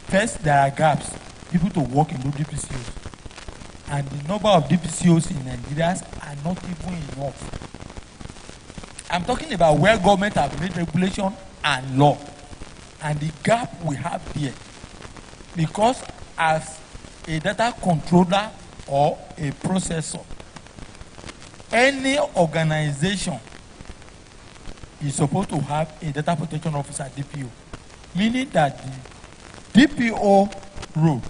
First, there are gaps, people to work in those DPCOs. And the number of DPCOs in Nigeria are not even enough. I'm talking about where government have made regulation and law, and the gap we have here. Because as a data controller or a processor, any organization is supposed to have a data protection officer, DPO, meaning that the DPO role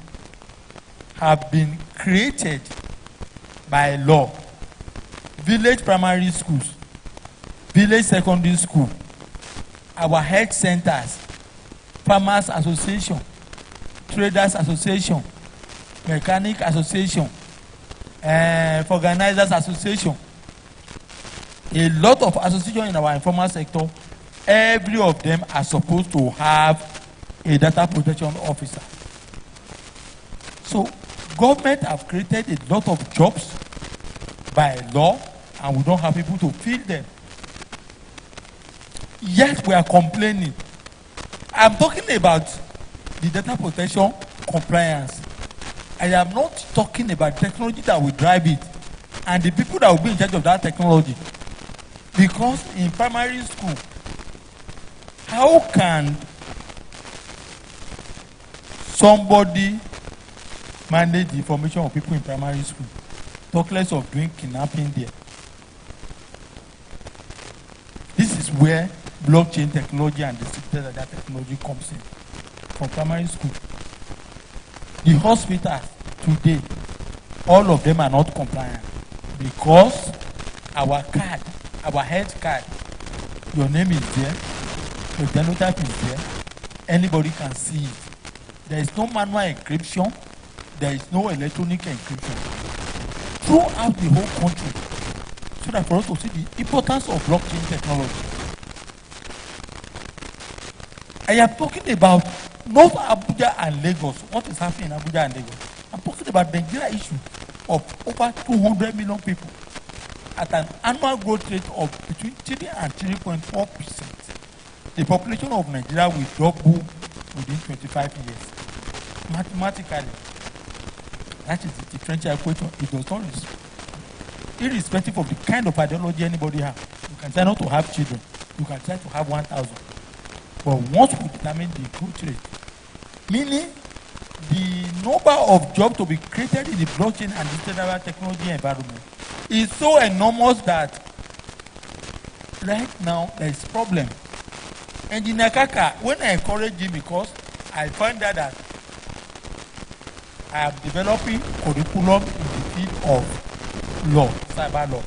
have been created by law. Village primary schools, village secondary school, our health centers, farmers association, traders association, mechanic association, organizers association, a lot of associations in our informal sector, every of them are supposed to have a data protection officer. So government have created a lot of jobs by law, and we don't have people to fill them. Yet we are complaining. I'm talking about the data protection compliance. I am not talking about technology that will drive it and the people that will be in charge of that technology. Because in primary school, how can somebody manage the information of people in primary school? Talk less of doing kidnapping there. This is where blockchain technology and distributed data technology comes in, from primary school. The hospitals today, all of them are not compliant because our card, our health card, your name is there, your genotype is there, anybody can see it. There is no manual encryption, there is no electronic encryption throughout the whole country, so that for us to see the importance of blockchain technology. I am talking about not Abuja and Lagos. What is happening in Abuja and Lagos? I'm talking about the Nigeria issue of over 200 million people at an annual growth rate of between 3 and 3.4%. The population of Nigeria will double within 25 years. Mathematically, that is the differential equation. It does not, irrespective of the kind of ideology anybody has. You can try not to have children. You can try to have 1,000. But once we determine the growth rate, meaning the number of jobs to be created in the blockchain and digital technology environment is so enormous that right now there is problem. Engineer Kaka, when I encourage him, because I find out that I am developing curriculum in the field of law, cyber law.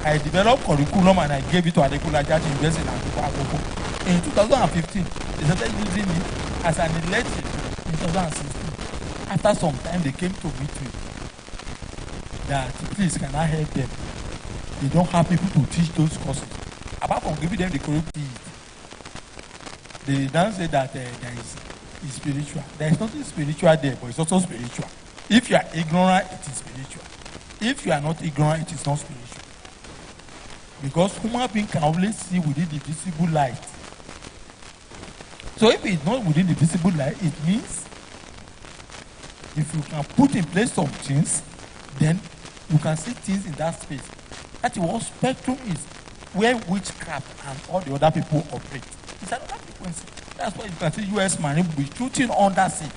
I developed curriculum and I gave it to Adekunle Ajayi University in Akoko. In 2015, they started using me as an elective in 2016. After some time, they came to meet me. that please can I help them. They don't have people to teach those courses. Apart from giving them the curriculum, they don't say that there is spiritual. There is nothing spiritual there, but it's also spiritual. If you are ignorant, it is spiritual. If you are not ignorant, it is not spiritual. Because human being can only see within the visible light. So if it's not within the visible light, it means if you can put in place some things, then you can see things in that space. That is what spectrum is, where witchcraft and all the other people operate. It's another frequency. That's why you can see U.S. Marine will be shooting undersea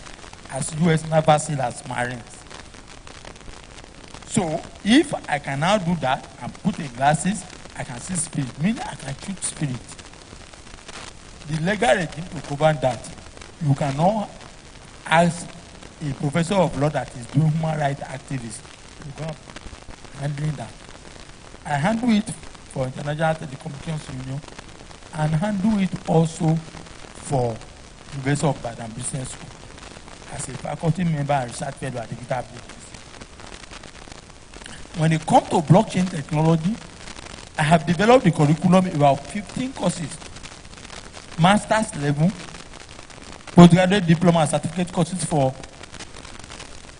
as U.S. Naval SEALs Marines. So if I can now do that and put in glasses, I can see spirit, meaning I can shoot spirit. The legal regime to govern that, you cannot ask a professor of law that is doing human rights activists to go handling that. I handle it for International Telecommunications Union and handle it also for University of Ibadan Business School as a faculty member and research fellow at the Digital Business. When it comes to blockchain technology, I have developed the curriculum about 15 courses, master's level, postgraduate diploma and certificate courses for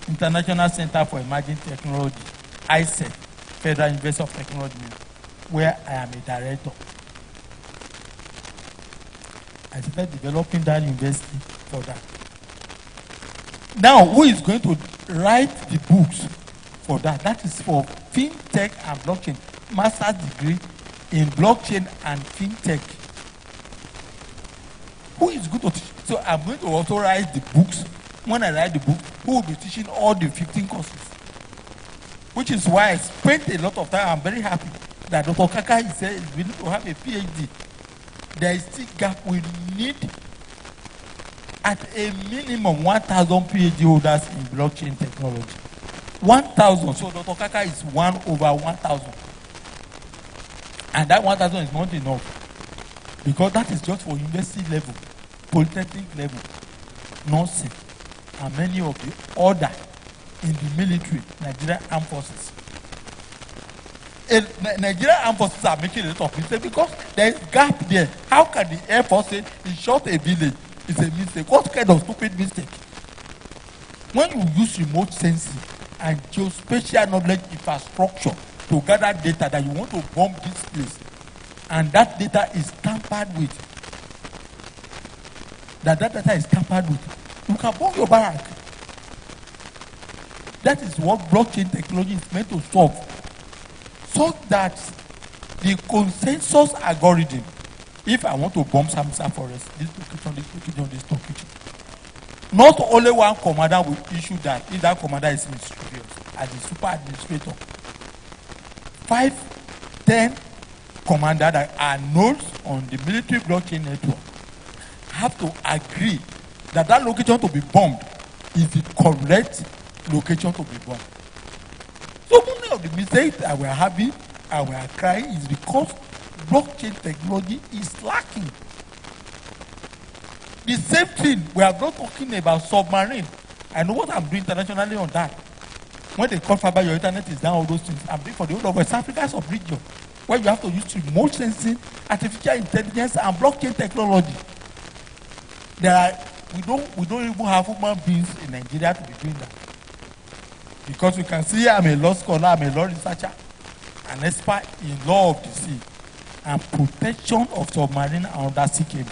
International Center for Emerging Technology, ICET, Federal University of Technology, where I am a director. I started developing that university for that. Now, who is going to write the books for that? That is for FinTech and blockchain, master's degree in blockchain and FinTech. Who is going to teach? So I'm going to also write the books. When I write the book, who will be teaching all the 15 courses? Which is why I spent a lot of time. I'm very happy that Dr. Kaka is willing to have a PhD. There is still gap. We need at a minimum 1,000 PhD holders in blockchain technology. 1,000. So Dr. Kaka is 1 over 1,000. And that 1,000 is not enough. Because that is just for university level, polytechnic level, nursing, and many of the other in the military, Nigerian Armed Forces. Nigerian Armed Forces are making a lot of mistakes because there is gap there. How can the Air Force say he shot a village? It's a mistake. What kind of stupid mistake? When you use remote sensing and geospatial knowledge infrastructure to gather data that you want to bomb this place, and that data is tampered with, that data is tampered with, you can bomb your barrack. That is what blockchain technology is meant to solve. So that the consensus algorithm, if I want to bomb Samsa Forest, this location, not only one commander will issue that, if that commander is mischievous, as the super administrator. 5, 10 commanders that are nodes on the military blockchain network have to agree that that location to be bombed is the correct location to be bombed. So many of the mistakes that we are having and we are crying is because blockchain technology is lacking. The same thing, we are not talking about submarine. I know what I'm doing internationally on that. When they call fiber, your internet is down, all those things. I'm doing for the whole of West Africa sub-region, where you have to use remote sensing, artificial intelligence, and blockchain technology. We don't even have human beings in Nigeria to be doing that. Because you can see I'm a law scholar, I'm a law researcher, an expert in law of the sea and protection of submarine and undersea cable.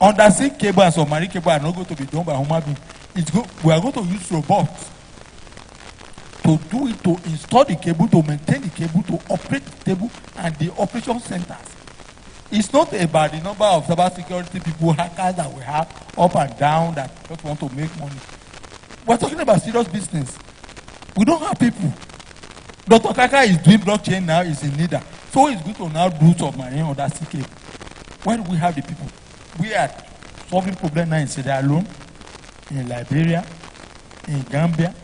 Undersea cable and submarine cable are not going to be done by human beings. We are going to use robots to do it, to install the cable, to maintain the cable, to operate the cable and the operation centers. It's not about the number of cybersecurity people, hackers that we have up and down that just want to make money. We're talking about serious business. We don't have people. Dr. Kaka is doing blockchain now, is in NIDA. So he's going to now do submarine or that cable. Where do we have the people? We are solving problems now in Sierra Leone, in Liberia, in Gambia,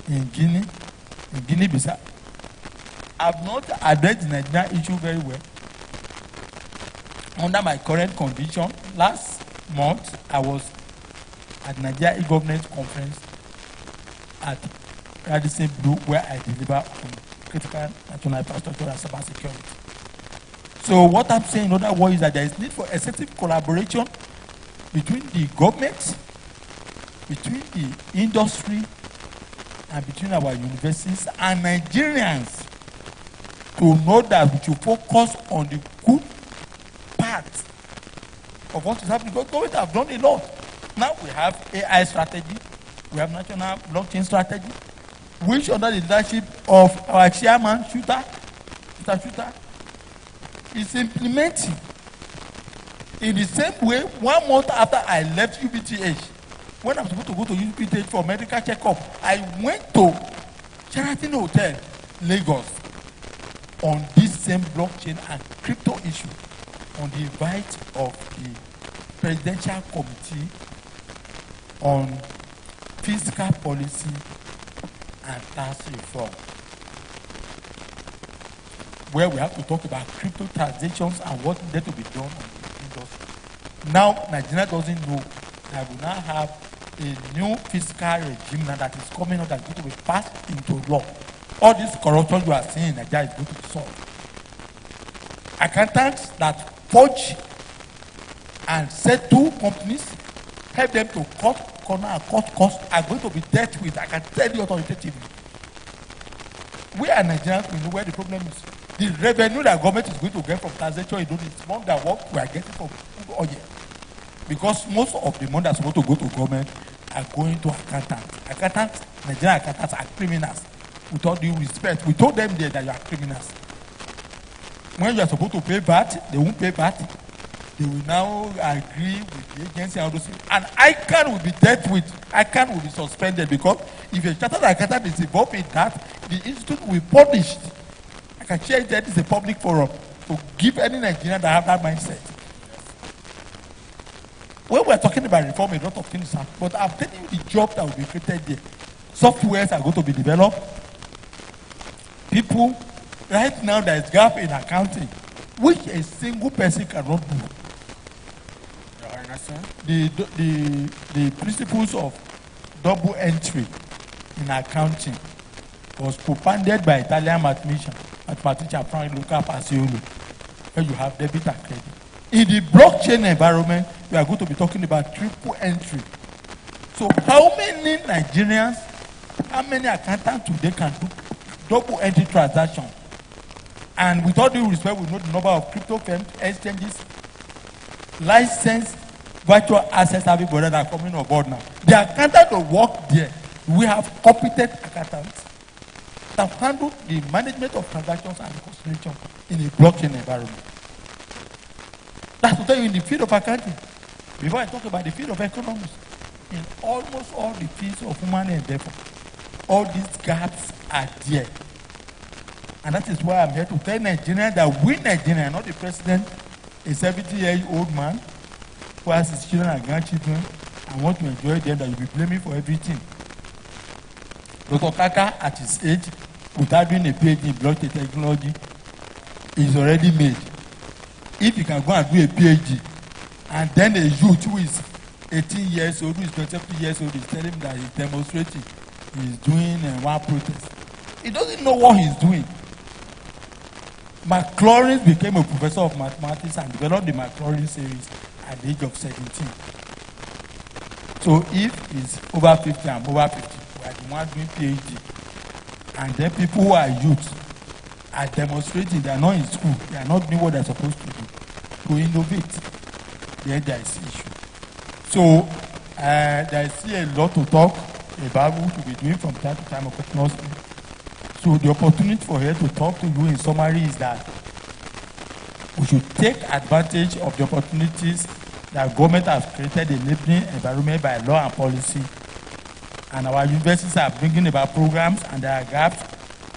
in Guinea-Bissau. I've not addressed the Nigerian issue very well. Under my current condition, last month I was at Nigeria e-government conference at Radisson Blue, where I deliver on critical national infrastructure and cyber security. So what I'm saying in other words is that there is need for effective collaboration between the government, between the industry, and between our universities and Nigerians to know that we should focus on the good part of what is happening. Because government have done a lot. Now we have AI strategy, we have national blockchain strategy, which under the leadership of our chairman, Mr. Shooter, is implementing. In the same way, 1 month after I left UBTH, when I'm supposed to go to UBTH for medical checkup, I went to Sheraton Hotel, Lagos, on this same blockchain and crypto issue, on the invite of the Presidential Committee on Fiscal Policy and Tax Reform, where we have to talk about crypto transactions and what needs to be done on the industry. Now, Nigeria doesn't know that we now have a new fiscal regime now that is coming up that is going to be passed into law. All this corruption you are seeing in Nigeria is going to be solved. Accountants that forge and settle companies, help them to cut corner and cut costs are going to be dealt with. I can tell you authoritatively. We are Nigerians, we know where the problem is. The revenue that government is going to get from taxation is more than what we are getting from oil. Because most of the money that's supposed to go to government are going to accountants. Accountants, Nigerian accountants are criminals. With all due respect, we told them there that you are criminals. When you are supposed to pay VAT, they won't pay VAT. They will now agree with the agency and all those things. And ICANN will be dealt with. ICANN will be suspended because if a chartered accountant is involved in that, the institute will be punished. I can share that is a public forum to give any Nigerian that have that mindset. When we're talking about reform, a lot of things happen. But I'm telling you the job that will be created there. Softwares are going to be developed. People, right now there is gap in accounting, which a single person cannot do. The principles of double entry in accounting was propounded by Italian mathematician Franco Paciolo, where you have debit and credit. In the blockchain environment, we are going to be talking about triple entry. So how many Nigerians, how many accountants today can do double entry transactions? And with all due respect, we know the number of crypto exchanges, licensed virtual asset service providers that are coming on board now. The accountant will work there. We have competent accountants that handle the management of transactions and reconciliation in a blockchain environment. That's to tell you in the field of accounting. Before I talk about the field of economics, in almost all the fields of human endeavor, all these gaps are there. And that is why I'm here to tell Nigerians that we Nigerians, not the president, a 70-year-old man who has his children and grandchildren and want to enjoy them, that you'll be blaming for everything. Dr. Kaka, at his age, without doing a PhD in blockchain technology, is already made. If you can go and do a PhD, and then a youth who is 18 years old, who is 20 years old, is telling him that he's demonstrating, he's doing one protest. He doesn't know what he's doing. Maclaurin became a professor of mathematics and developed the Maclaurin series at the age of 17. So if he's over 50 and over 50, we are the ones doing PhD. And then people who are youth are demonstrating, they are not in school, they are not doing what they're supposed to do, to innovate. Then there is issue. So there is still a lot to talk about what we'll be doing from time to time, continuously. So the opportunity for here to talk to you in summary is that we should take advantage of the opportunities that government has created a enabling environment by law and policy. And our universities are bringing about programs, and there are gaps.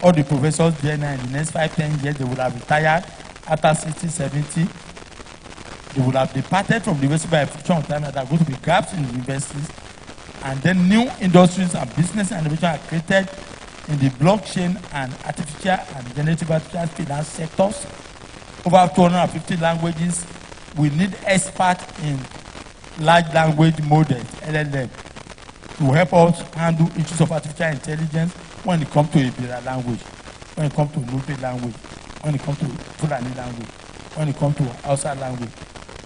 All the professors there now in the next 5-10 years, they will have retired after 60, 70. They will have departed from the university by a fraction of time, and there are going to be gaps in the universities. And then new industries and business and innovation are created in the blockchain and artificial and generative artificial finance sectors. Over 250 languages. We need experts in large language models, LLM, to help us handle issues of artificial intelligence, when it comes to Ibira language, when it comes to Nupe language, when it comes to Fulani language, when it comes to Hausa language,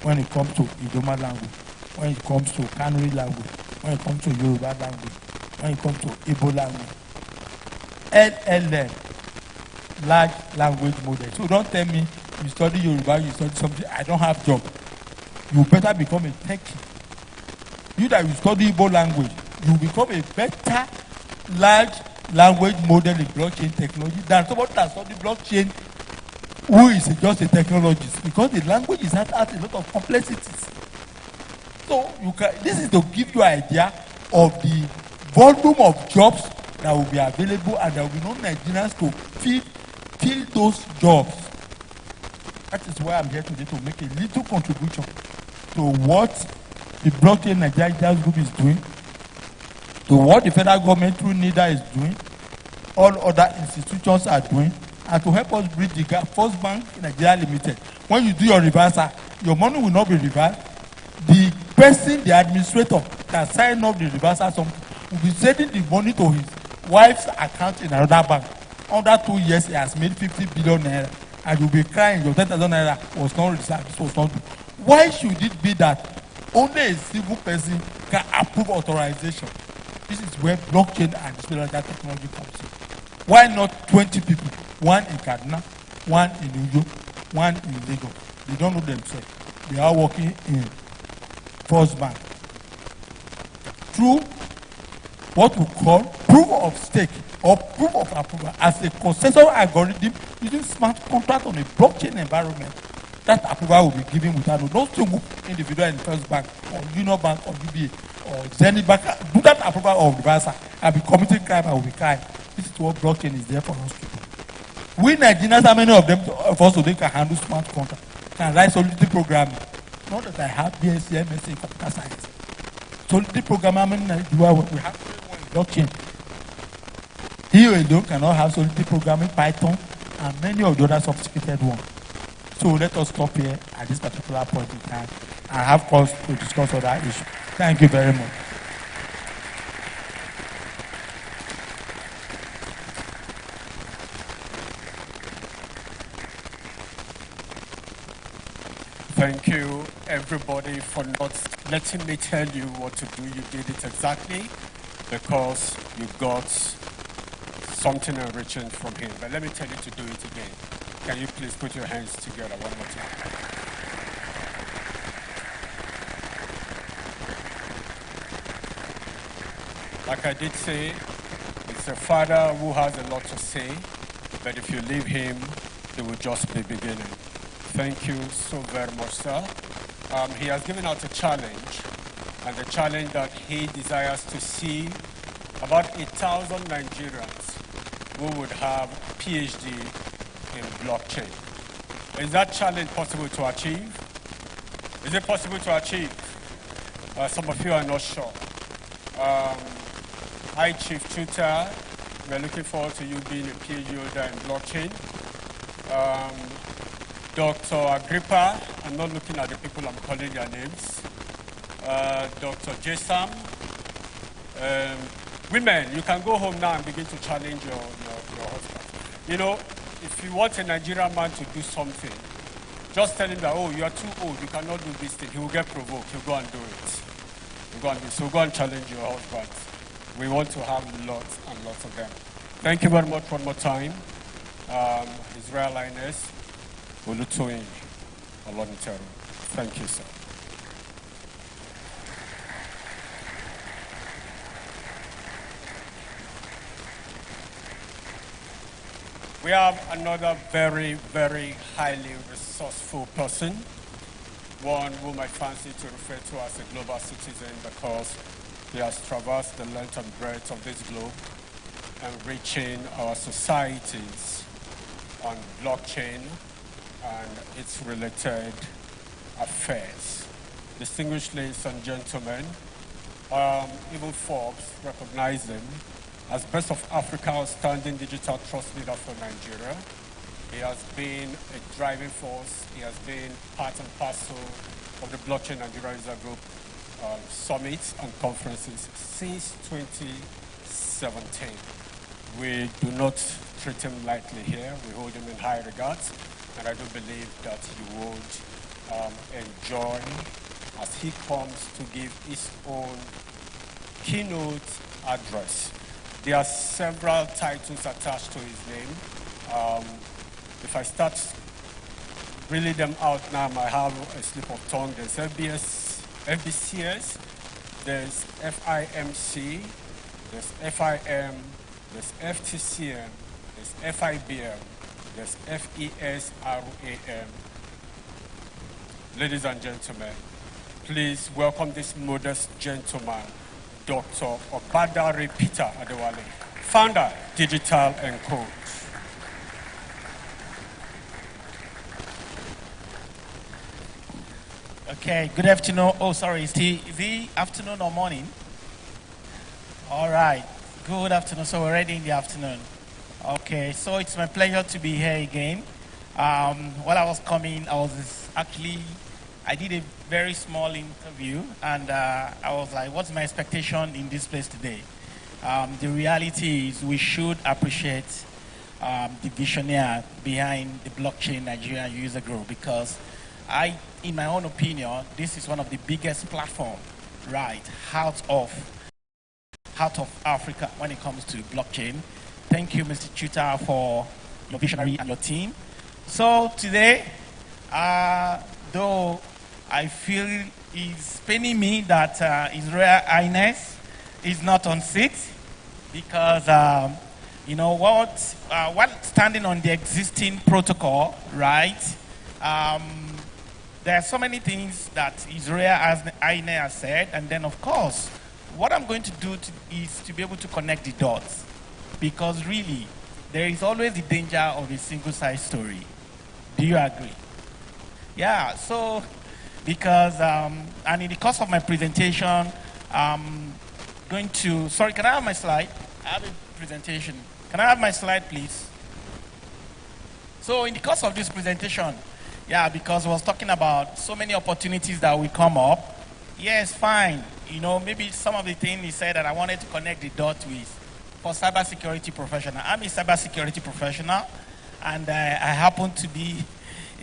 when it comes to Idoma language, when it comes to Kanuri language, when it comes to Yoruba language, when it comes to Igbo language. LLM, large language model. So don't tell me you study Yoruba, you study something, I don't have job. You better become a techie. You that you study Igbo language, you become a better large language model in blockchain technology than somebody that study blockchain who is just a technologist, because the language has a lot of complexities. So you can, this is to give you an idea of the volume of jobs that will be available, and there will be no Nigerians to fill those jobs. That is why I'm here today, to make a little contribution to what the blockchain Nigeria group is doing, to what the federal government through NIDA is doing, all other institutions are doing, and to help us bridge the gap. First Bank Nigeria Limited, when you do your reversal, your money will not be reversed. The person, the administrator that signed up the reversal something will be sending the money to his wife's account in another bank. Under 2 years, he has made 50 billion naira, and you'll be crying your 10,000 naira was not reserved. This was not due. Why should it be that only a civil person can approve authorization? This is where blockchain and decentralized technology comes in. Why not 20 people? One in Kaduna, one in Uyo, one in Lagos. They don't know themselves. They are working in First Bank. Through what we call proof of stake or proof of approval as a consensus algorithm using smart contract on a blockchain environment, that approval will be given without no single individual in First Bank or Union Bank or UBA or Zenith Bank do that approval of reversal and be committing crime and will be crime. This is what blockchain is there for us to do. We Nigerians, how many of us today can handle smart contract, can write solidity programming? Not that I have BSc, MSc in computer science. Solidity programming, we have blockchain. He alone cannot have solidity programming, Python, and many of the other sophisticated ones. So let us stop here at this particular point in time and have cause to discuss other issues. Thank you very much. Thank you, everybody, for not letting me tell you what to do. You did it exactly because you got something enriching from him. But let me tell you to do it again. Can you please put your hands together one more time? Like I did say, it's a father who has a lot to say, but if you leave him, it will just be beginning. Thank you so very much, sir. He has given out a challenge, and the challenge that he desires to see about 1,000 Nigerians who would have PhD in blockchain. Is that challenge possible to achieve? Is it possible to achieve? Some of you are not sure. Hi, Chief Tutor. We're looking forward to you being a PhD holder in blockchain. Dr. Agrippa, I'm not looking at the people, I'm calling their names. Dr. Jesam. Women, you can go home now and begin to challenge your husband. You know, if you want a Nigerian man to do something, just tell him that, oh, you are too old, you cannot do this thing. He will get provoked, he'll go and do it. So go and challenge your husband. We want to have lots and lots of them. Thank you very much one more time. His Royal Highness, Olutoyin Oloniteru. Thank you, sir. We have another very, very highly resourceful person, one whom I fancy to refer to as a global citizen because he has traversed the length and breadth of this globe, enriching our societies on blockchain and its related affairs. Distinguished ladies and gentlemen, even Forbes recognized him as Best of Africa Outstanding Digital Trust Leader for Nigeria. He has been a driving force. He has been part and parcel of the Blockchain Nigeria User Group summits and conferences since 2017. We do not treat him lightly here. We hold him in high regard, and I do believe that you would enjoy as he comes to give his own keynote address. There are several titles attached to his name. If I start reading them out now, I have a slip of tongue. There's FBCS, there's FIMC, there's FIM, there's FTCM, there's FIBM, there's FESRAM. Ladies and gentlemen, please welcome this modest gentleman, Dr. Obadare Peter Adewale, founder, Digital and Co. Okay, good afternoon. Oh, sorry, is the afternoon or morning? All right, good afternoon. So we're already in the afternoon. Okay, so it's my pleasure to be here again. While I was coming, I did a very small interview, and I was like, what's my expectation in this place today? The reality is we should appreciate the visionary behind the blockchain Nigeria user group, because in my own opinion, this is one of the biggest platforms, right, out of Africa when it comes to blockchain. Thank you, Mr. Chuta, for your visionary and your team. So today, though I feel it's paining me that His Royal Highness is not on seat, because you know what, while standing on the existing protocol, right, there are so many things that His Royal Highness has said, and then of course, what I'm going to do is to be able to connect the dots, because really, there is always the danger of a single-side story. Do you agree? Yeah, so, because, and in the course of my presentation, I'm going to, sorry, can I have my slide? I have a presentation. Can I have my slide, please? So in the course of this presentation, yeah, because I was talking about so many opportunities that will come up. Yes, fine. You know, maybe some of the things he said that I wanted to connect the dots with for cybersecurity professional. I'm a cybersecurity professional, and I happen to be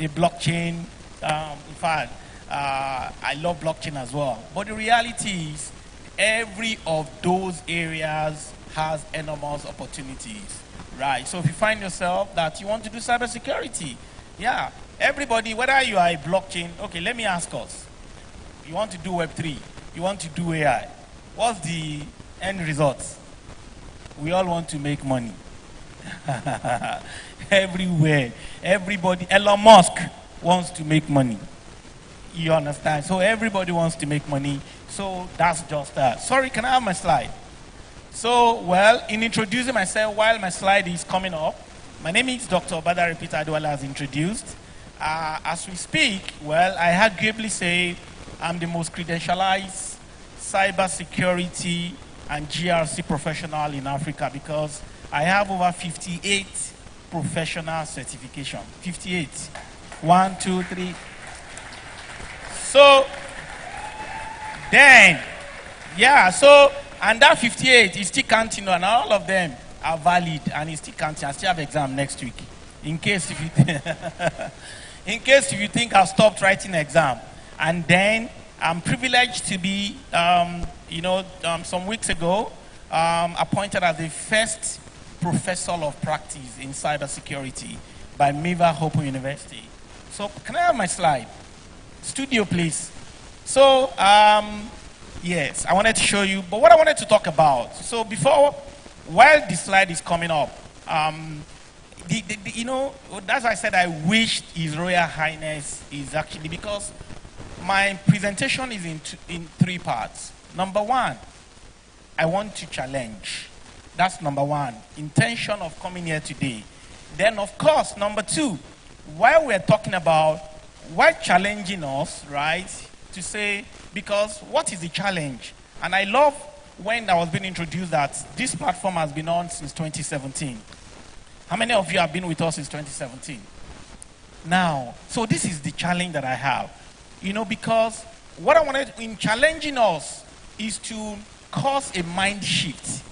a blockchain. In fact, I love blockchain as well. But the reality is, every of those areas has enormous opportunities, right? So if you find yourself that you want to do cybersecurity, yeah, everybody, whether you are a blockchain, okay, let me ask us. You want to do Web3, you want to do AI. What's the end result? We all want to make money. Everywhere, everybody, Elon Musk wants to make money. You understand? So everybody wants to make money. So that's just that. Sorry, can I have my slide? So, well, in introducing myself, while my slide is coming up, my name is Dr. Obadare Peter Adewale, as introduced. As we speak, well, I arguably say I'm the most credentialized cybersecurity and GRC professional in Africa, because I have over 58 professional certification. 58. 1, 2, 3. So, then, yeah, so, and that 58 is still counting, and all of them are valid, and it's still counting. I still have exam next week. In case if you think I've stopped writing exam. And then I'm privileged to be, some weeks ago, appointed as the first professor of practice in cybersecurity by Miva Open University. So can I have my slide? Studio, please. So, yes, I wanted to show you, but what I wanted to talk about. So while the slide is coming up, that's why I said I wished His Royal Highness is actually, because my presentation is in 3 parts. Number 1, I want to challenge. That's number 1, intention of coming here today. Then, of course, number 2, while we're talking about, why challenging us, right, to say, because what is the challenge? And I love when I was being introduced that this platform has been on since 2017. How many of you have been with us since 2017? Now, so this is the challenge that I have. Because what I wanted in challenging us is to cause a mind shift.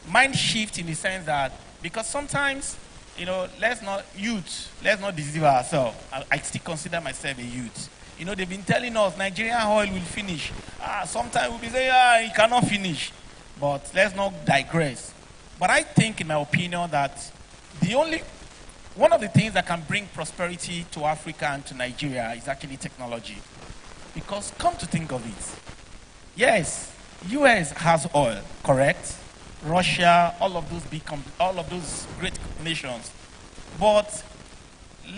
mind shift in the sense that, because sometimes, let's not deceive ourselves. I still consider myself a youth. They've been telling us Nigerian oil will finish. Sometimes we'll be saying, it cannot finish. But let's not digress. But I think, in my opinion, that one of the things that can bring prosperity to Africa and to Nigeria is actually technology. Because come to think of it, yes, US has oil, correct? Russia, all of those great nations. But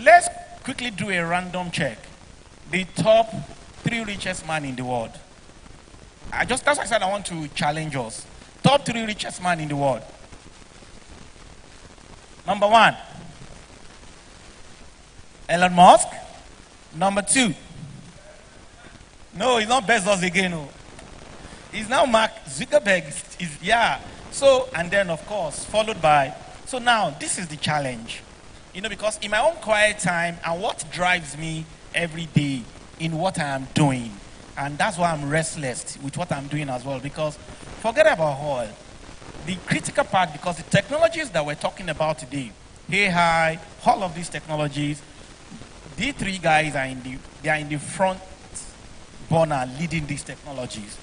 let's quickly do a random check. The top 3 richest man in the world. That's why I said I want to challenge us. Top 3 richest man in the world. Number 1, Elon Musk. Number 2, no, it's not Bezos again. No. It's now Mark Zuckerberg. So, and then of course, followed by, so now this is the challenge. Because in my own quiet time, and what drives me every day in what I am doing, and that's why I'm restless with what I'm doing as well, because forget about oil. The critical part, because the technologies that we're talking about today, AI, all of these technologies, these 3 guys they are in the front burner leading these technologies.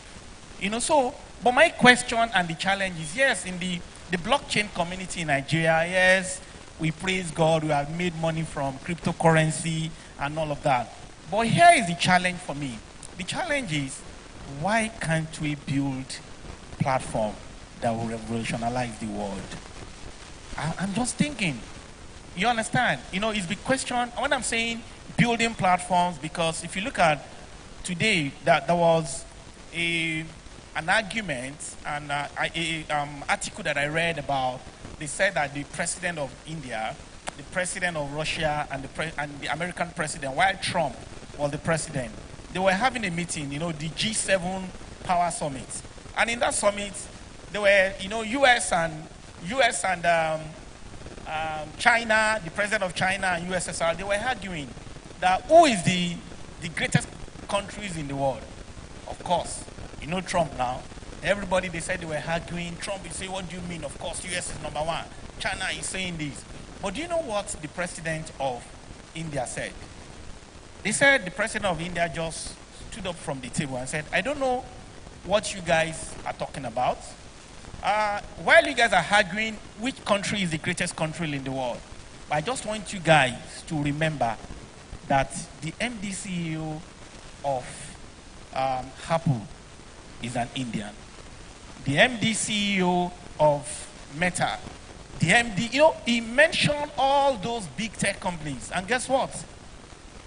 But my question and the challenge is, yes, in the blockchain community in Nigeria, yes, we praise God, we have made money from cryptocurrency and all of that. But here is the challenge for me. The challenge is, why can't we build a platform that will revolutionize the world? I'm just thinking. You understand? It's the question, when I'm saying building platforms, because if you look at today, that there was an argument and an article that I read about. They said that the president of India, the president of Russia, and the American president, while Trump was the president, they were having a meeting, the G7 Power Summit. And in that summit, there were, US and China, the president of China and USSR, they were arguing that who is the greatest countries in the world. Of course, Trump now. Everybody, they said they were arguing. Trump is saying, what do you mean? Of course, US is number 1. China is saying this. But do you know what the president of India said? They said the president of India just stood up from the table and said, I don't know what you guys are talking about. While you guys are arguing which country is the greatest country in the world, I just want you guys to remember that the MD CEO of Apple is an Indian. The MD CEO of Meta, the MD, he mentioned all those big tech companies. And guess what?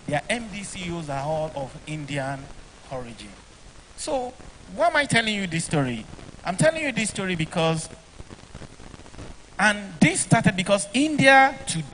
Their MD CEOs are all of Indian origin. So, why am I telling you this story? I'm telling you this story because, and this started because India today